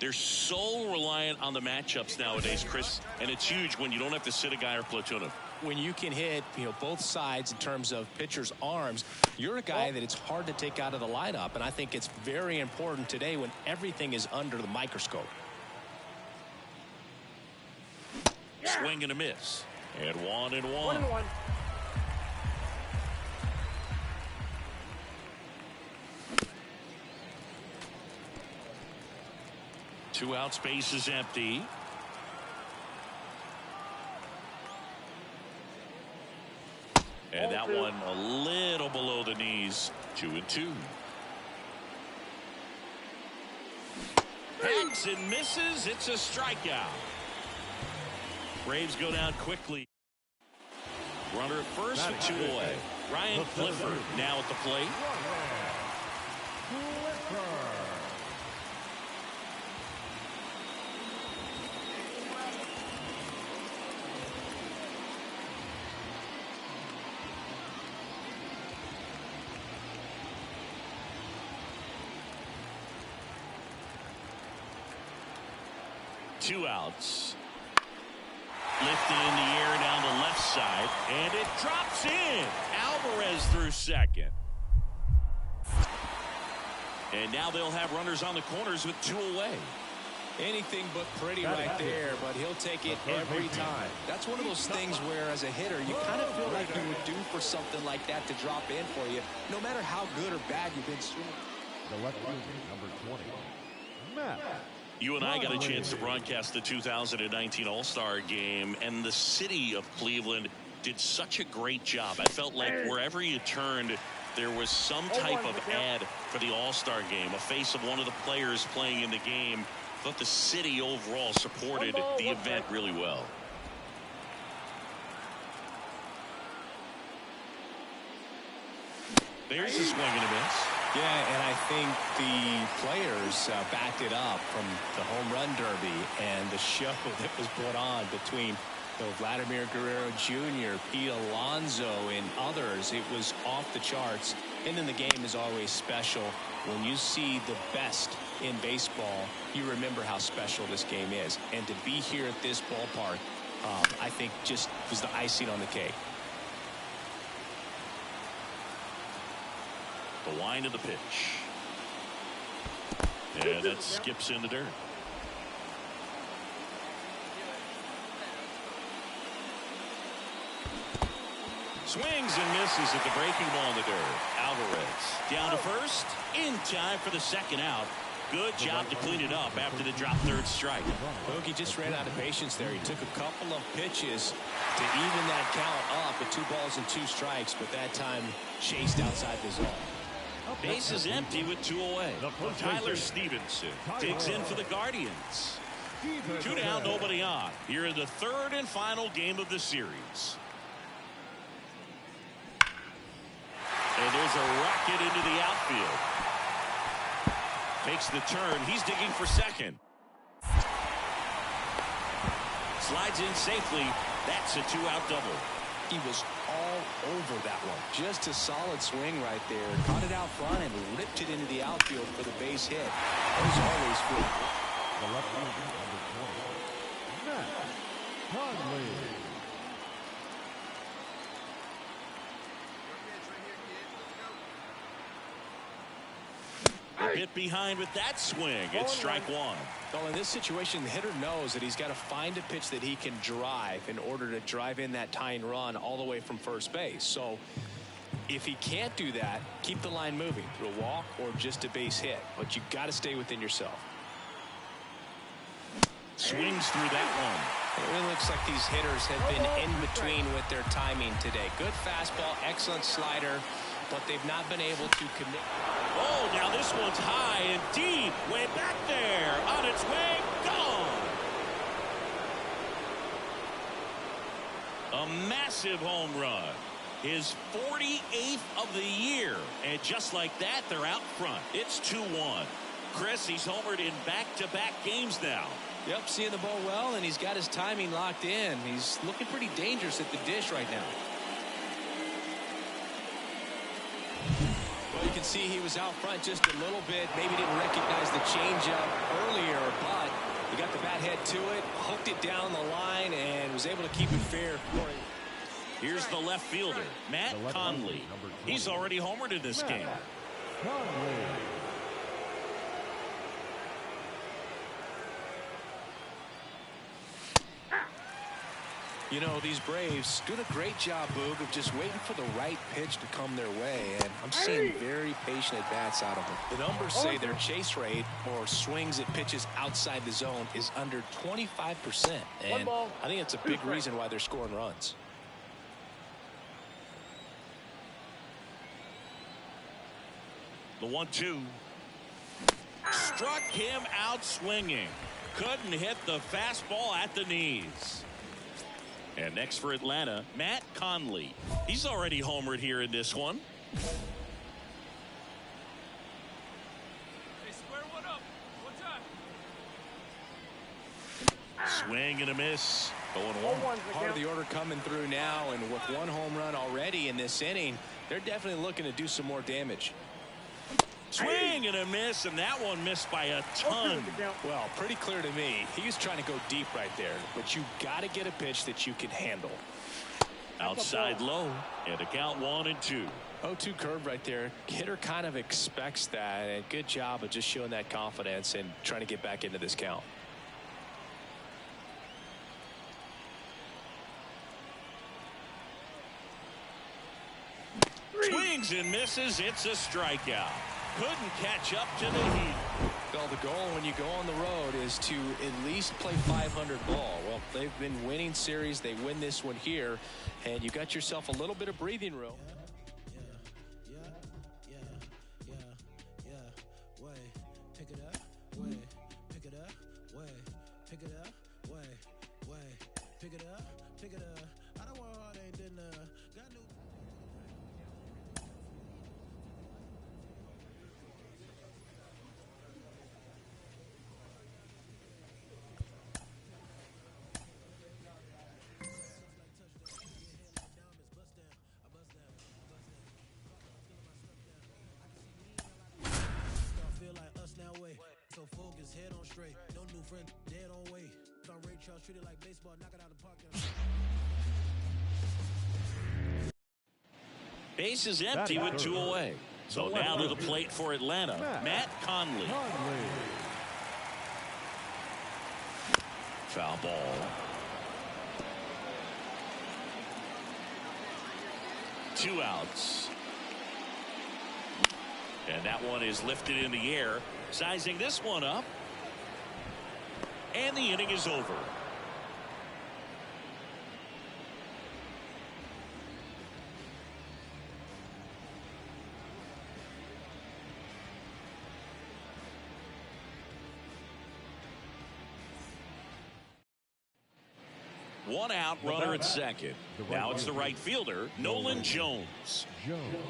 They're so reliant on the matchups nowadays, Chris, and it's huge when you don't have to sit a guy or platoon him. When you can hit, both sides in terms of pitchers' arms, you're a guy that it's hard to take out of the lineup, and I think it's very important today when everything is under the microscope. Swing and a miss. And 1-1. 1-1. Two out, space is empty. And that one a little below the knees. 2-2. Hacks and misses. It's a strikeout. Braves go down quickly. Runner at first with 2 away. Ryan Clifford now at the plate. Two outs. Lifted in the air down the left side, and it drops in. Alvarez through second. And now they'll have runners on the corners with 2 away. Anything but pretty right there, but he'll take it every time. That's one of those things where, as a hitter, you kind of feel like you would do for something like that to drop in for you, no matter how good or bad you've been swinging. The left fielder, number 20, Matt. You and I got a chance to broadcast the 2019 All-Star Game, and the city of Cleveland did such a great job. I felt like wherever you turned, there was some type of ad for the All-Star Game, a face of one of the players playing in the game. I thought the city overall supported the event really well. There's a swing and a miss. Yeah, and I think the players backed it up from the home run derby and the show that was put on between Vladimir Guerrero Jr., Pete Alonso, and others. It was off the charts. And then the game is always special. When you see the best in baseball, you remember how special this game is. And to be here at this ballpark, I think just was the icing on the cake. The wind of the pitch. Yeah, that skips in the dirt. Swings and misses at the breaking ball in the dirt. Alvarez down to first, in time for the second out. Good job to clean it up after the drop third strike. Bogey just ran out of patience there. He took a couple of pitches to even that count up with 2 balls and 2 strikes, but that time chased outside the zone. Base is empty with 2 away. Tyler Stevenson digs in for the Guardians. 2 down, nobody on. Here in the third and final game of the series. And there's a rocket into the outfield. Takes the turn. He's digging for second. Slides in safely. That's a 2-out double. He was all over that one. Just a solid swing right there. Caught it out front and ripped it into the outfield for the base hit. Those always good. The left fielder, number 20, Matt Conley. Hit behind with that swing. It's strike one. Well, in this situation, the hitter knows that he's got to find a pitch that he can drive in order to drive in that tying run all the way from first base. So if he can't do that, keep the line moving through a walk or just a base hit. But you got to stay within yourself. Swings through that one. It really looks like these hitters have been in between with their timing today. Good fastball, excellent slider, but they've not been able to commit. Oh, now this one's high and deep. Way back there. On its way. Gone. A massive home run. His 48th of the year. And just like that, they're out front. It's 2-1. Chris, he's homered in back-to-back games now. Yep, seeing the ball well, and he's got his timing locked in. He's looking pretty dangerous at the dish right now. Well, you can see he was out front just a little bit. Maybe didn't recognize the changeup earlier, but he got the bat head to it, hooked it down the line, and was able to keep it fair for him. Here's the left fielder, Matt Conley. He's already homered in this game. Conley. You know, these Braves doing a great job, Boog, of just waiting for the right pitch to come their way, and I'm seeing very patient at-bats out of them. The numbers say their chase rate or swings at pitches outside the zone is under 25%, and I think it's a big reason why they're scoring runs. The 1-2. Struck him out swinging. Couldn't hit the fastball at the knees. And next for Atlanta, Matt Conley. He's already homered here in this one. Hey, square one up. What's up? Swing and a miss. 0-1. Part of the order coming through now, and with 1 home run already in this inning, they're definitely looking to do some more damage. Swing and a miss, and that one missed by a ton. Well, pretty clear to me. He was trying to go deep right there, but you got to get a pitch that you can handle. Outside low, and a count 1-2. 0-2 curve right there. Hitter kind of expects that, and good job of just showing that confidence and trying to get back into this count. Swings and misses. It's a strikeout. Couldn't catch up to the heat. Well, the goal when you go on the road is to at least play 500 ball. Well, they've been winning series. They win this one here, and you got yourself a little bit of breathing room. head on straight. No new friend, dead on way. On Ray Charles, treated like baseball, knock it out of the park. Base is empty with 2 away. So now to the plate for Atlanta, Matt Conley. Foul ball. 2 outs. And that one is lifted in the air. Sizing this one up. And the inning is over. One out, runner at second. Now it's the right fielder, Nolan Jones.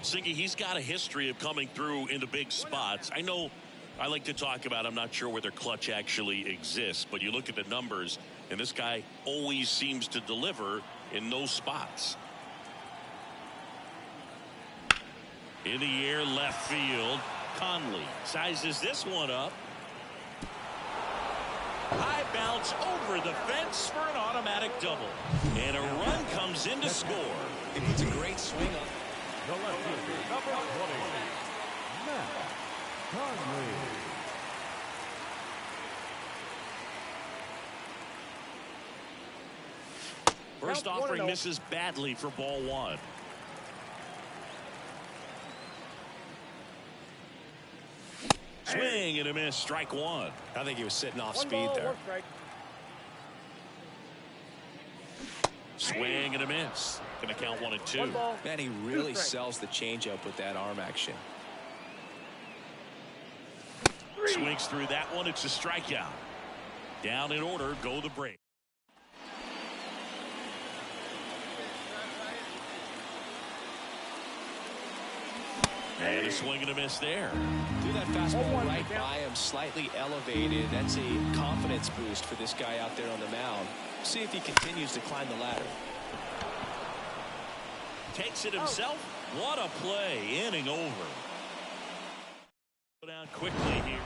Singy, he's got a history of coming through into big spots. I know I like to talk about, I'm not sure whether clutch actually exists, but you look at the numbers, and this guy always seems to deliver in those spots. In the air, left field. Conley sizes this one up. High bounce over the fence for an automatic double. And a run comes in to score. It needs a great swing up. The left fielder, number 20, Matt Conley. First offering misses badly for ball 1. Swing and a miss, strike 1. I think he was sitting off speed there. Swing and a miss. Gonna count 1 and 2. Man, he really sells the changeup with that arm action. Swings through that one. It's a strikeout. Down in order go the Braves. And a swing and a miss there. Threw that fastball right by him, slightly elevated. That's a confidence boost for this guy out there on the mound. See if he continues to climb the ladder. Takes it himself. What a play. Inning over. Go down quickly here.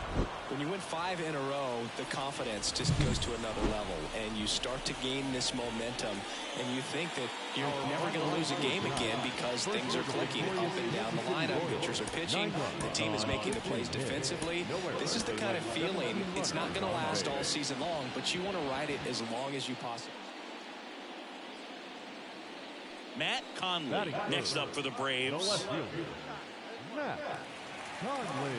When you win 5 in a row, the confidence just goes to another level, and you start to gain this momentum, and you think that you're never going to lose a game again because things are clicking up and down the lineup. Pitchers are pitching. The team is making the plays defensively. This is the kind of feeling, it's not going to last all season long, but you want to ride it as long as you possibly. Matt Conley next up for the Braves. Matt Conley.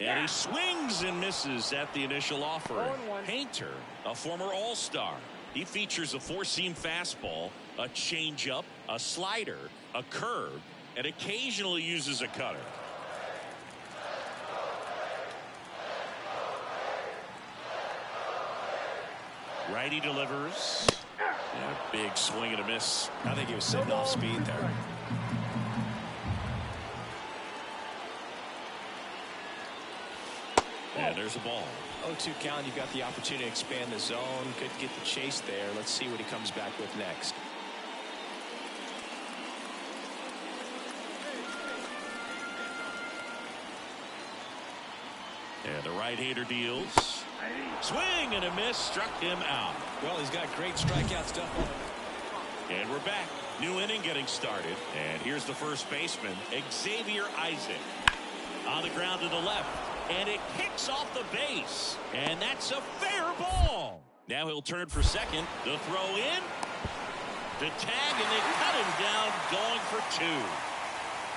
And he swings and misses at the initial offer. Painter, a former All-Star. He features a 4-seam fastball, a changeup, a slider, a curve, and occasionally uses a cutter. Righty delivers. And a big swing and a miss. I think he was sitting off speed there. And there's a ball. 0-2 count. You've got the opportunity to expand the zone. Could get the chase there. Let's see what he comes back with next. And the right-hander deals. Swing and a miss. Struck him out. Well, he's got great strikeout stuff on him. And we're back. New inning getting started. And here's the first baseman, Xavier Isaac. On the ground to the left. And it kicks off the base. And that's a fair ball. Now he'll turn for second. The throw in. The tag, and they cut him down, going for 2.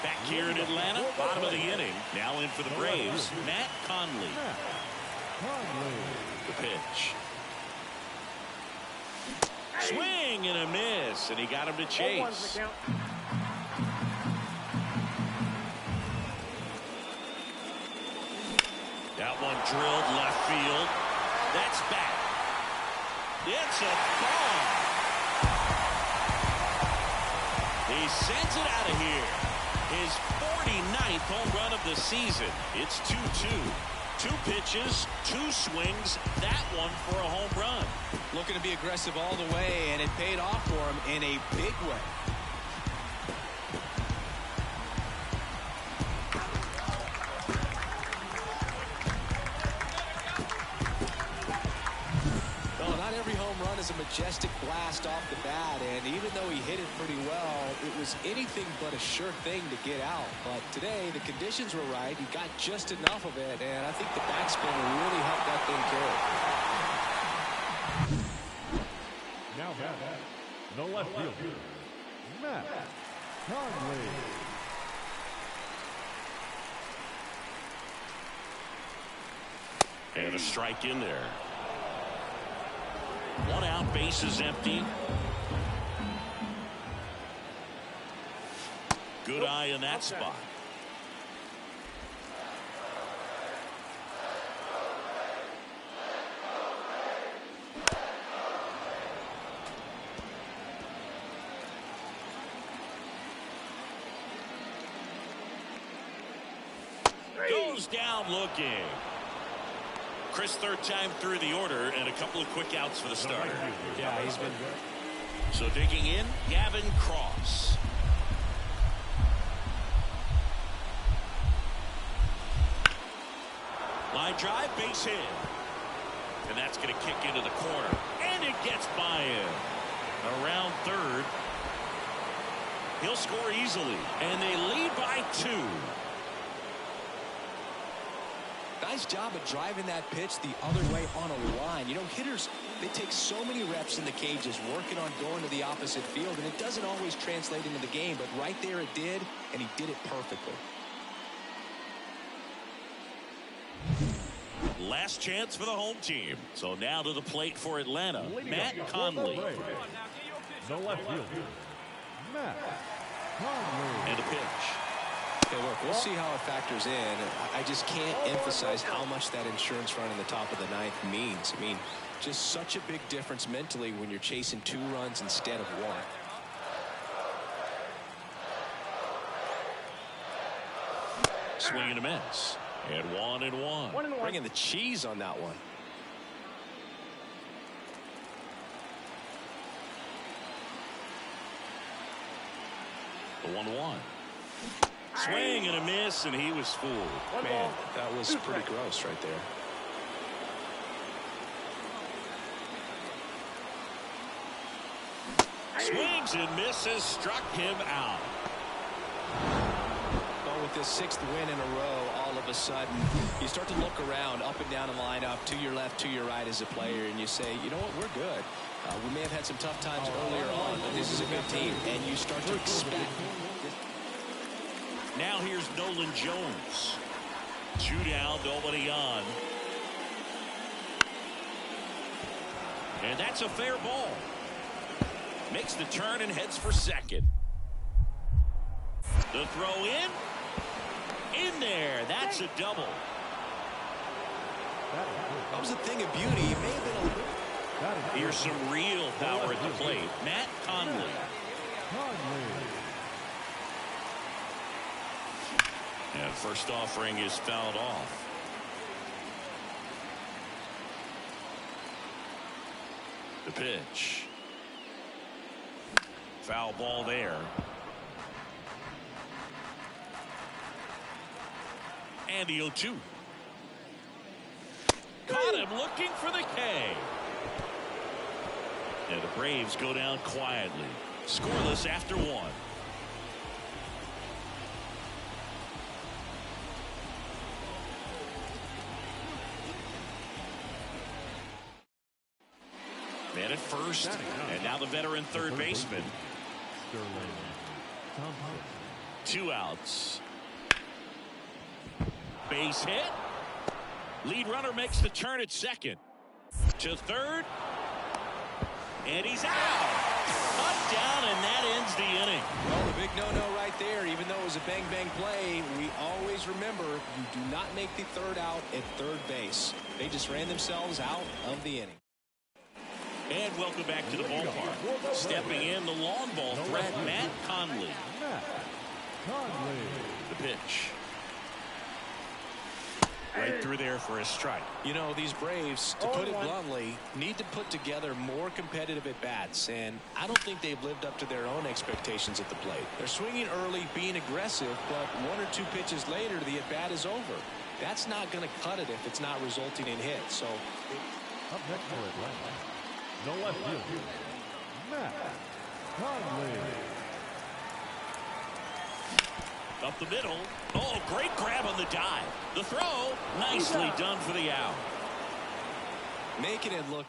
Back here in Atlanta, bottom of the inning. Now in for the Braves, Matt Conley. The pitch. Swing and a miss, and he got him to chase. That one drilled left field. That's back. It's a ball. He sends it out of here. His 49th home run of the season. It's 2-2. 2 pitches, 2 swings. That one for a home run. Looking to be aggressive all the way, and it paid off for him in a big way. Well, not every home run is a majestic blast off the bat, and even though he hit it pretty well, it was anything but a sure thing to get out. But today, the conditions were right. He got just enough of it, and I think the backspin really helped that thing carry. Now back, the left fielder, Matt Conley. And a strike in there. One out, bases empty. Good eye in that spot. Goes down looking. Chris, third time through the order, and a couple of quick outs for the starter. Yeah, he's been good. So digging in, Gavin Cross. Line drive, base hit. And that's going to kick into the corner. And it gets by him. Around third. He'll score easily. And they lead by 2. Nice job of driving that pitch the other way on a line. You know, hitters, they take so many reps in the cages working on going to the opposite field, and it doesn't always translate into the game, but right there it did, and he did it perfectly. Last chance for the home team. So now to the plate for Atlanta, Matt Conley. The left fielder, Matt Conley. And a pitch. Okay, look, we'll see how it factors in. I just can't emphasize how much that insurance run in the top of the ninth means. I mean, just such a big difference mentally when you're chasing 2 runs instead of 1. Swing and a miss. And 1-1. Bringing the cheese on that one. The 1-1. Swing and a miss, and he was fooled. Man, that was pretty gross right there. Swings and misses, struck him out. Well, with this 6th win in a row, all of a sudden, you start to look around, up and down the lineup, to your left, to your right as a player, and you say, you know what, we're good. We may have had some tough times earlier on, but this is a good team, and you start to expect. Now here's Nolan Jones. 2 down, nobody on. And that's a fair ball. Makes the turn and heads for second. The throw in there. That's a double. That was a thing of beauty. He may have been a little. Here's some real power at the plate. Matt Conley. And first offering is fouled off. The pitch. Foul ball there. And the 0-2. Caught him looking for the K. And the Braves go down quietly. Scoreless after 1. Man at first, and now the veteran third baseman. 2 outs. Base hit. Lead runner makes the turn at second. To third. And he's out. Up, down, and that ends the inning. Well, the big no-no right there, even though it was a bang-bang play, we always remember you do not make the third out at third base. They just ran themselves out of the inning. And welcome back to the ballpark. Stepping in, the long ball threat, Matt Conley. The pitch. Right through there for a strike. You know, these Braves, to put it bluntly, need to put together more competitive at-bats, and I don't think they've lived up to their own expectations at the plate. They're swinging early, being aggressive, but 1 or 2 pitches later, the at-bat is over. That's not going to cut it if it's not resulting in hits. So, up next for Atlanta, the left fielder, Matt Conley. Up the middle. Oh, great grab on the dive. The throw, nicely done for the out. making it look.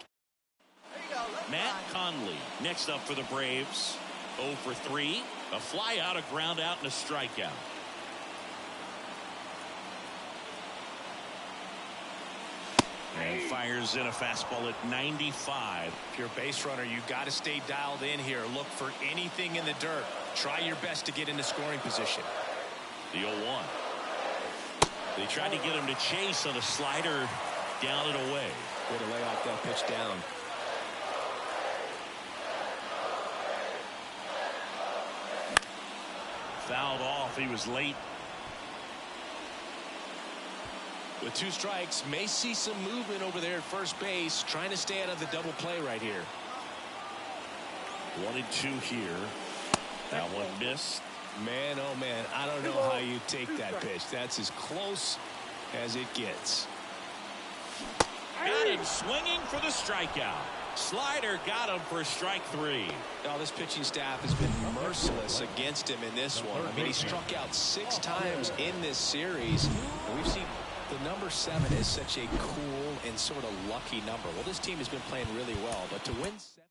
Matt Conley next up for the Braves. 0 for 3. A fly out, a ground out, and a strikeout. And fires in a fastball at 95. If you're a base runner, you've got to stay dialed in here. Look for anything in the dirt. Try your best to get into scoring position. The 0-1. They tried to get him to chase on a slider down and away. Way to lay off that pitch down. Fouled off. He was late. With 2 strikes, may see some movement over there at first base, trying to stay out of the double play right here. 1 and 2 here. That one missed. Man, oh man, I don't know how you take that pitch. That's as close as it gets. Got him swinging for the strikeout. Slider got him for strike 3. Now, this pitching staff has been merciless against him in this one. I mean, he struck out 6 times in this series. And we've seen the number 7 is such a cool and sort of lucky number. Well, this team has been playing really well, but to win 7.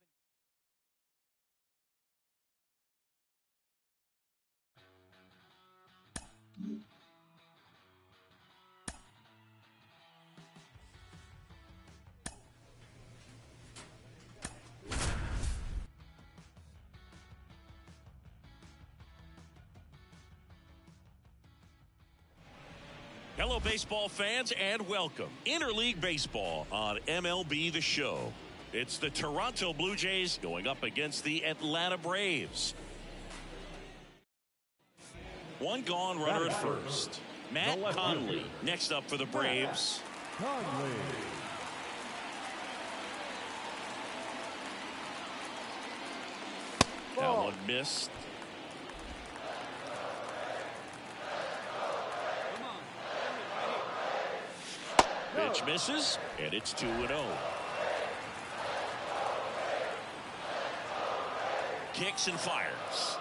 Hello, baseball fans, and welcome. Interleague Baseball on MLB The Show. It's the Toronto Blue Jays going up against the Atlanta Braves. 1 gone, runner at first. Matt Conley next up for the Braves. Conley. That one missed. Pitch misses, and it's 2-0. Kicks and fires.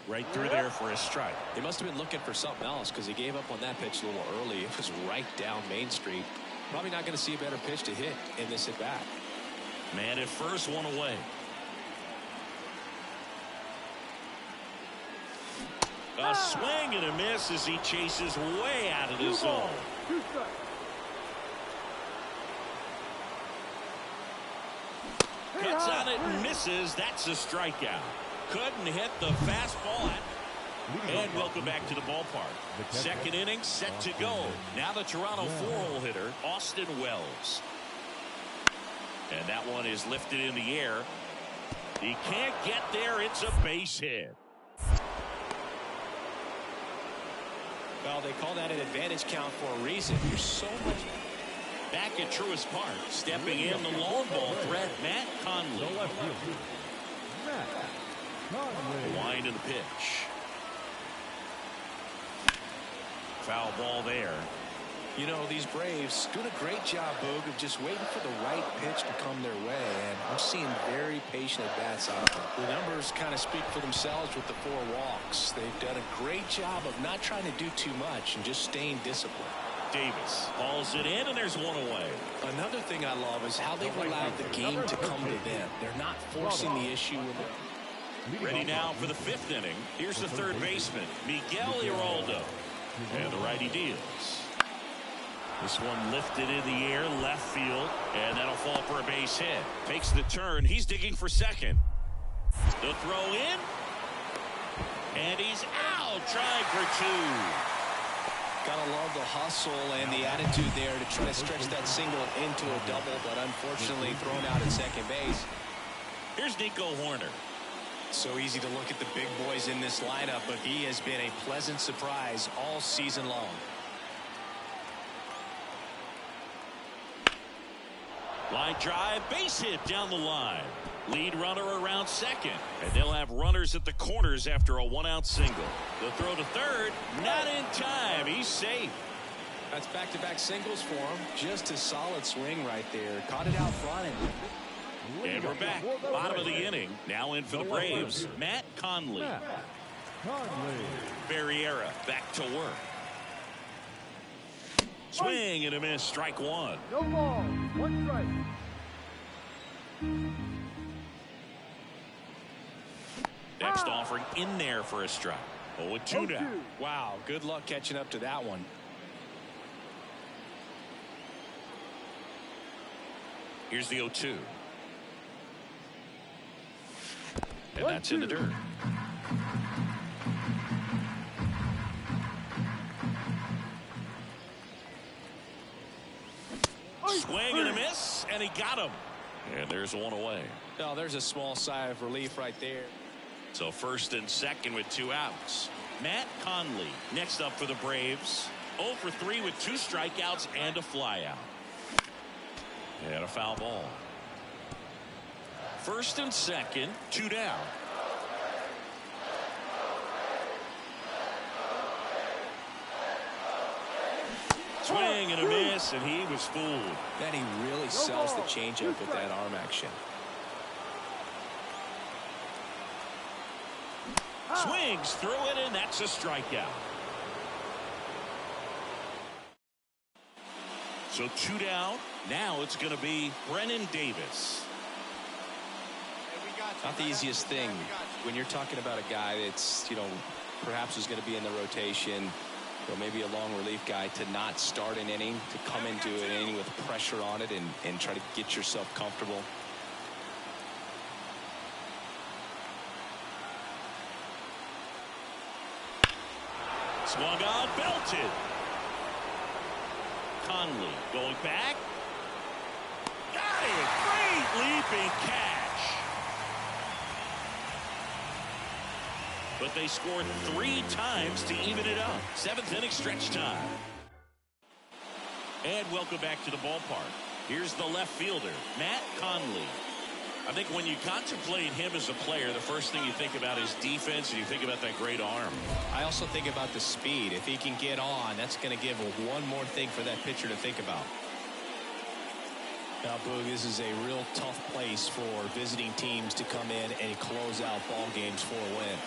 Right through there for a strike. They must have been looking for something else because he gave up on that pitch a little early. It was right down Main Street. Probably not going to see a better pitch to hit in this at bat. Man at first, 1 away. A swing and a miss as he chases way out of the zone. Cuts on it and misses. That's a strikeout. Couldn't hit the fastball. And welcome back to the ballpark. Second inning set to go. Now the Toronto 4-hole hitter, Austin Wells. And that one is lifted in the air. He can't get there. It's a base hit. Well, they call that an advantage count for a reason. You're so much. Back at Truist Park, stepping in the long ball threat, Matt Conley. Matt Conley. Wind of the pitch. Foul ball there. You know, these Braves doing a great job, Boog, of just waiting for the right pitch to come their way. And I'm seeing very patient at-bats out of them. The numbers kind of speak for themselves with the 4 walks. They've done a great job of not trying to do too much and just staying disciplined. Davis hauls it in, and there's 1 away. Another thing I love is how they've allowed the game to come to them. They're not forcing the issue. Ready now for the 5th inning. Here's the third baseman, Miguel Iraldo. And the righty deals. This one lifted in the air, left field, and that'll fall for a base hit. Takes the turn. He's digging for second. The throw in. And he's out, trying for 2. Gotta love the hustle and the attitude there to try to stretch that single into a double, but unfortunately thrown out at second base. Here's Nico Horner. So easy to look at the big boys in this lineup, but he has been a pleasant surprise all season long. Line drive, base hit down the line. Lead runner around second. And they'll have runners at the corners after a one-out single. The throw to third, not in time. He's safe. That's back-to-back singles for him. Just a solid swing right there. Caught it out front. And we're back. Bottom of the inning. Now in for the Braves, Matt Conley. Barriera back to work. Swing and a miss. Strike one. No ball. One strike. Next offering in there for a strike. 0-2 now. Wow, good luck catching up to that one. Here's the 0-2. And that's in the dirt. Swing and a miss, and he got him. And there's one away. Oh, there's a small sigh of relief right there. So first and second with 2 outs. Matt Conley next up for the Braves. 0 for 3 with 2 strikeouts and a flyout. And a foul ball. First and second, 2 down. Swing and a miss, and he was fooled. Then he really sells the changeup with that arm action. Swings through it, and that's a strikeout. So 2 down. Now it's going to be Brennan Davis. Not the easiest thing when you're talking about a guy that's, perhaps is going to be in the rotation, or maybe a long relief guy, to not start an inning, to come into an inning with pressure on it and try to get yourself comfortable. Swung on, belted. Conley going back. Got it. Great leaping catch. But they scored 3 times to even it up. 7th inning stretch time. And welcome back to the ballpark. Here's the left fielder, Matt Conley. I think when you contemplate him as a player, the first thing you think about is defense, and you think about that great arm. I also think about the speed. If he can get on, that's going to give one more thing for that pitcher to think about. Now, Boog, this is a real tough place for visiting teams to come in and close out ball games for a win.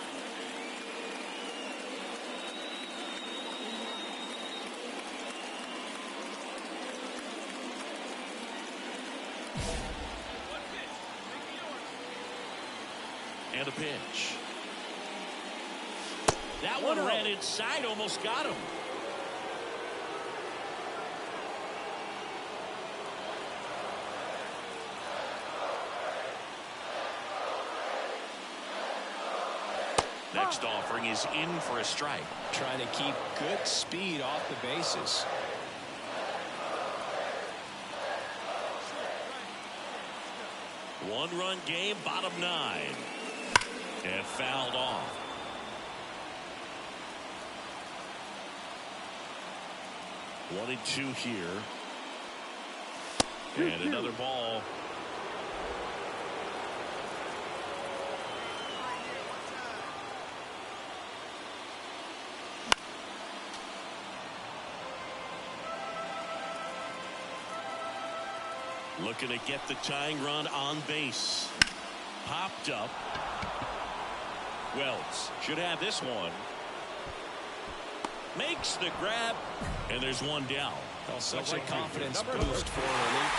And a pitch. That one ran inside, almost got him. Next offering is in for a strike. Trying to keep good speed off the bases. One-run game, bottom 9. And fouled off. One and 2 here. And another ball. Looking to get the tying run on base. Popped up. Wells should have this one. Makes the grab, and there's one down. Well, such a confidence boost for relief.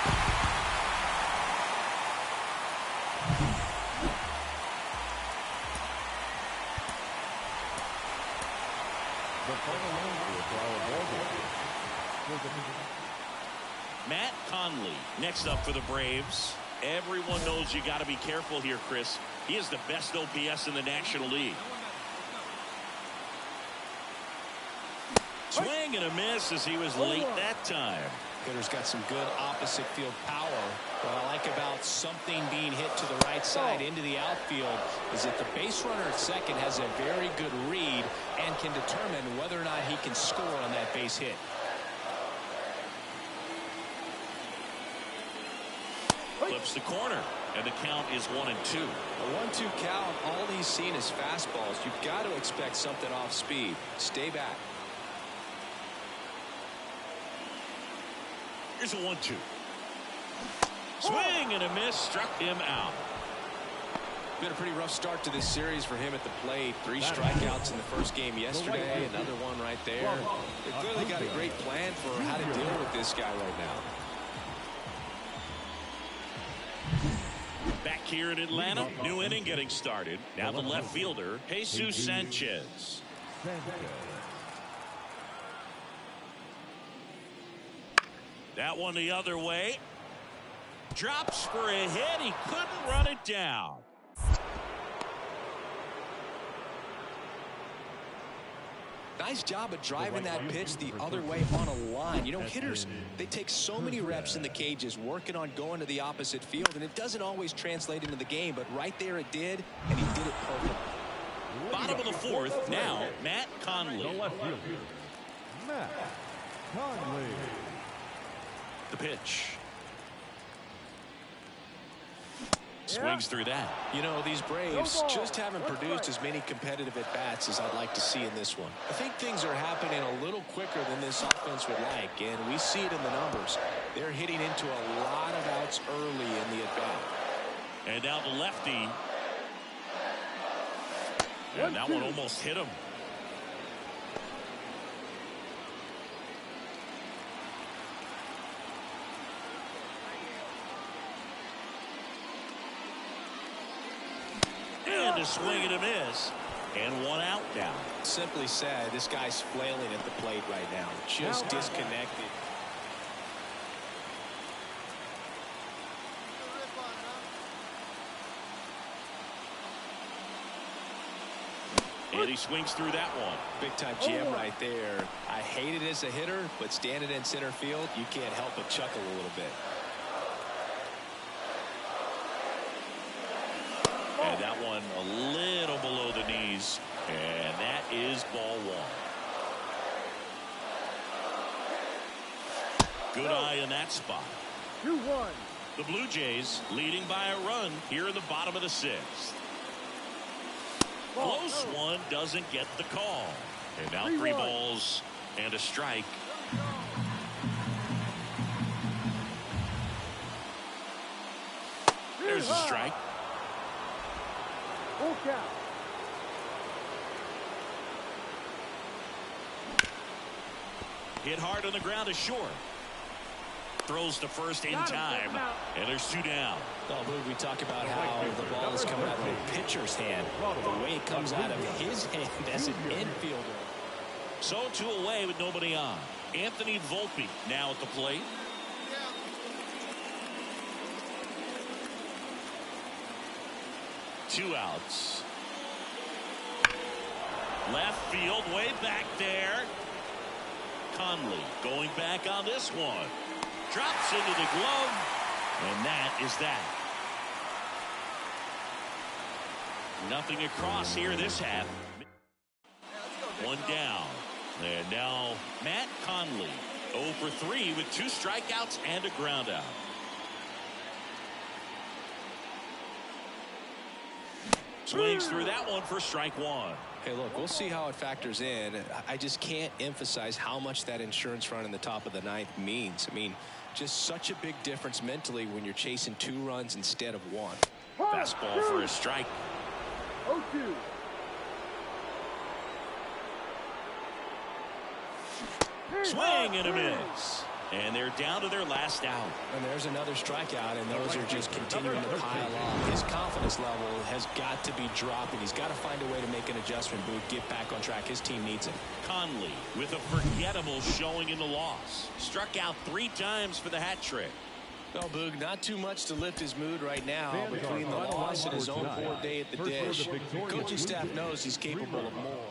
The final line for our ball game. Matt Conley next up for the Braves. Everyone knows you got to be careful here, Chris. He is the best OPS in the National League. Swing and a miss as he was late that time. Hitter's got some good opposite field power. What I like about something being hit to the right side into the outfield is that the base runner at second has a very good read and can determine whether or not he can score on that base hit. looks the corner, and the count is 1-2. A 1-2 count. All he's seen is fastballs. You've got to expect something off speed. Stay back. Here's a 1-2. Swing and a miss, struck him out. Been a pretty rough start to this series for him at the plate. 3 strikeouts in the first game yesterday, another one right there. They clearly got a great plan for how to deal with this guy right now. Back here in Atlanta, new inning getting started. Now the left fielder, Jesus Sanchez. That one the other way. Drops for a hit. He couldn't run it down. Nice job of driving that pitch the other way on a line. You know, hitters, they take so many reps in the cages working on going to the opposite field, and it doesn't always translate into the game, but right there it did, and he did it perfectly. Bottom of the fourth, now Matt Conley. Matt Conley. The pitch. Swings through that. You know, these Braves just haven't produced as many competitive at-bats as I'd like to see in this one. I think things are happening a little quicker than this offense would like, and we see it in the numbers. They're hitting into a lot of outs early in the at-bat. And now the lefty. And that one almost hit him. And a swing and a miss. And one out now. Simply said, this guy's flailing at the plate right now. Just disconnected. And he swings through that one. Big time jam right there. I hate it as a hitter, but standing in center field, you can't help but chuckle a little bit. And that one a little below the knees. And that is ball one. Good eye in that spot. 2-1. The Blue Jays leading by a run here in the bottom of the sixth. Close one, doesn't get the call. And now 3 balls and a strike. There's a strike. Full count. Hit hard on the ground to short. Throws to first in time. And there's 2 down. Oh, we talk about how the ball is coming out of a pitcher's hand. The way it comes out of his hand as an infielder. So 2 away with nobody on. Anthony Volpe now at the plate. Two outs. Left field way back there. Conley going back on this one. Drops into the glove. And that is that. Nothing across here this half. 1 down. And now Matt Conley 0 for 3 with 2 strikeouts and a ground out. Swings through that one for strike 1. Hey, look, we'll see how it factors in. I just can't emphasize how much that insurance run in the top of the 9th means. I mean, just such a big difference mentally when you're chasing 2 runs instead of 1. Fastball for a strike. 0-2. Swing and a miss. And they're down to their last out. And there's another strikeout, and those are just continuing to pile on. His confidence level has got to be dropping. He's got to find a way to make an adjustment, Boog, get back on track. His team needs him. Conley with a forgettable showing in the loss. Struck out 3 times for the hat trick. Well, Boog, not too much to lift his mood right now between the loss and his own poor day at the dish. The coaching staff knows he's capable of more.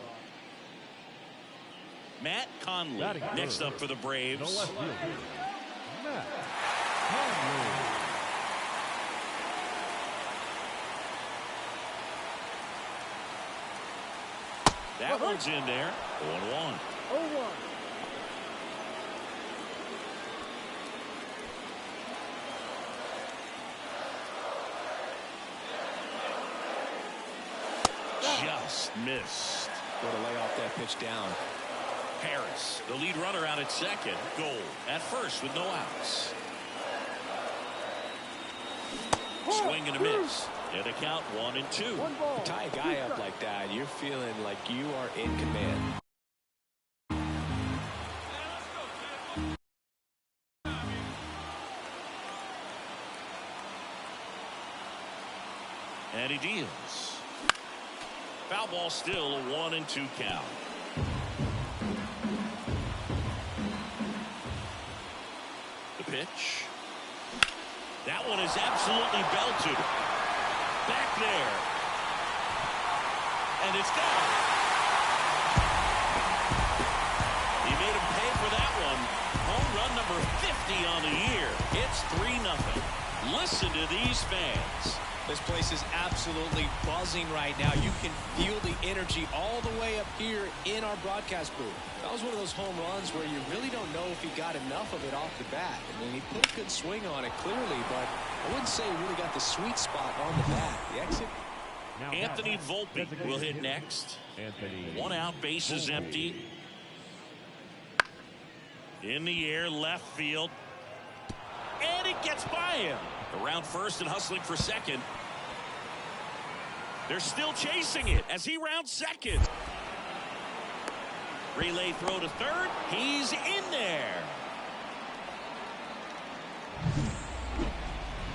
Matt Conley next up for the Braves. Matt Conley. That one's in there. 0-1. 0-1. just missed. Go to lay off that pitch down. Harris, the lead runner out at second. Gold at first with no outs. Swing and a miss. And a count 1-2. Tie a guy up like that, you're feeling like you are in command. And he deals. Foul ball, still a 1-2 count. The pitch. That one is absolutely belted. Back there. And it's gone. He made him pay for that one. Home run number 50 on the year. It's 3-0. Listen to these fans. This place is absolutely buzzing right now. You can feel the energy all the way up here in our broadcast booth. That was one of those home runs where you really don't know if he got enough of it off the bat. I mean, he put a good swing on it clearly, but I wouldn't say he really got the sweet spot on the bat. The exit. Now Anthony Volpe will hit next. One out, base is empty. In the air, left field. And it gets by him. Around first and hustling for second. They're still chasing it as he rounds second. Relay throw to third. He's in there.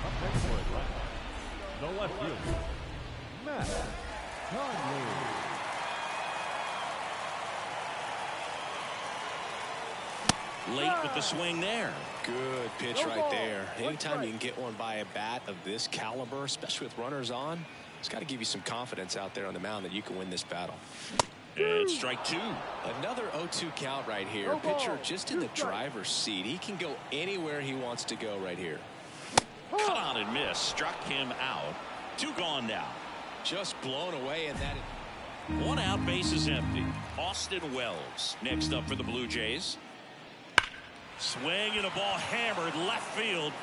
Up next for Atlanta, the left fielder, Matt Conley. Late with the swing there. Good pitch right there. Anytime you can get one by a bat of this caliber, especially with runners on, it's got to give you some confidence out there on the mound that you can win this battle. And strike two. Another 0-2 count right here. Pitcher just in the driver's seat. He can go anywhere he wants to go right here. Cut on and miss. Struck him out. Two gone now. Just blown away, and that. One out, base is empty. Austin Wells next up for the Blue Jays. Swing and a ball hammered left field.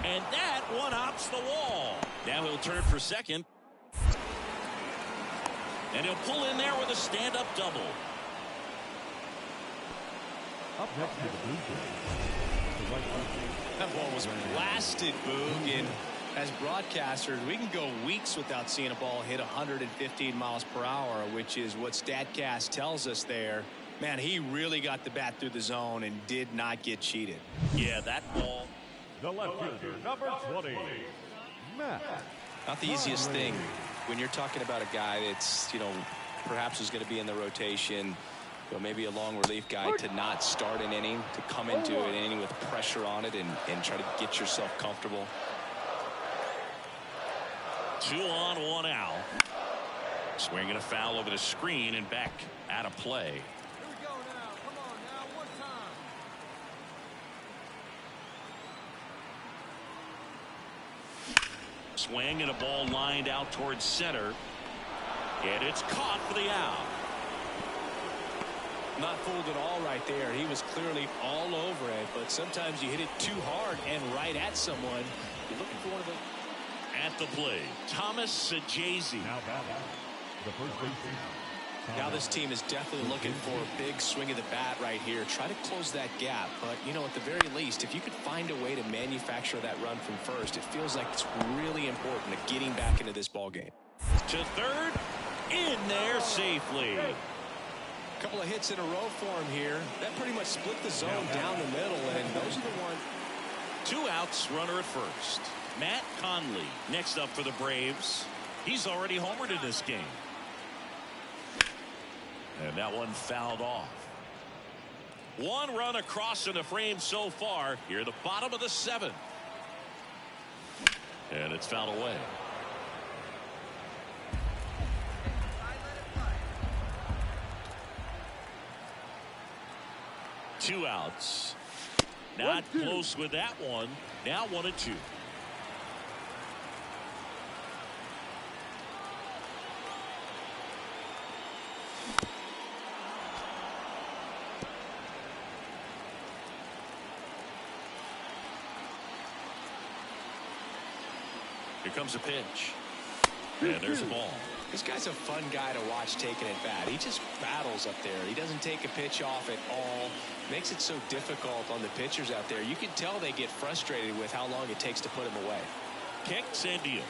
And that one hops the wall. Now he'll turn for second. And he'll pull in there with a stand-up double. Up next to the Blue Jays, the right fielder. That ball was blasted, Boog, and as broadcasters, we can go weeks without seeing a ball hit 115 miles per hour, which is what StatCast tells us there. Man, he really got the bat through the zone and did not get cheated. Yeah, that ball. The left fielder, number 20, Matt. Not the easiest thing when you're talking about a guy that's, perhaps is going to be in the rotation, maybe a long relief guy, to not start an inning, to come into an inning with pressure on it and try to get yourself comfortable. 2 on, 1 out. Swinging a foul over the screen and back out of play. Swing and a ball lined out towards center. And it's caught for the out. Not fooled at all right there. He was clearly all over it, but sometimes you hit it too hard and right at someone. You're looking for one of those. At the plate, Thomas Sajazi. Now batting, the first baseman. Now this team is definitely looking for a big swing of the bat right here. Try to close that gap. But, at the very least, if you could find a way to manufacture that run from first, it feels like it's really important to getting back into this ball game. To third, in there safely. A couple of hits in a row for him here. That pretty much split the zone down the middle, and those are the ones. 2 outs, runner at first. Matt Conley next up for the Braves. He's already homered in this game. And that one fouled off. 1 run across in the frame so far. Here at the bottom of the 7th. And it's fouled away. Two outs. Not close with that one. Now 1-2. Here comes a pitch. And there's the ball. This guy's a fun guy to watch taking at bat. He just battles up there. He doesn't take a pitch off at all. Makes it so difficult on the pitchers out there. You can tell they get frustrated with how long it takes to put him away. Kicks and deals.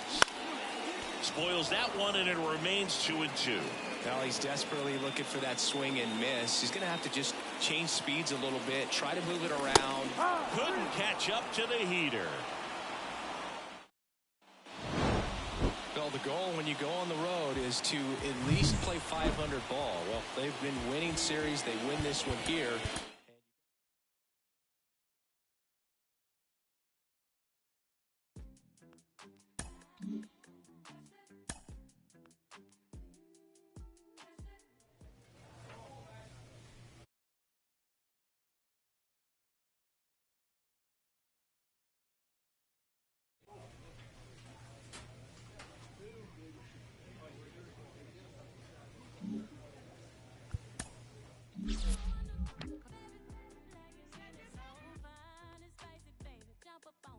Spoils that one, and it remains 2-2. Now he's desperately looking for that swing and miss. He's going to have to just change speeds a little bit, try to move it around. Couldn't catch up to the heater. Well, the goal when you go on the road is to at least play 500 ball. Well, they've been winning series. They win this one here.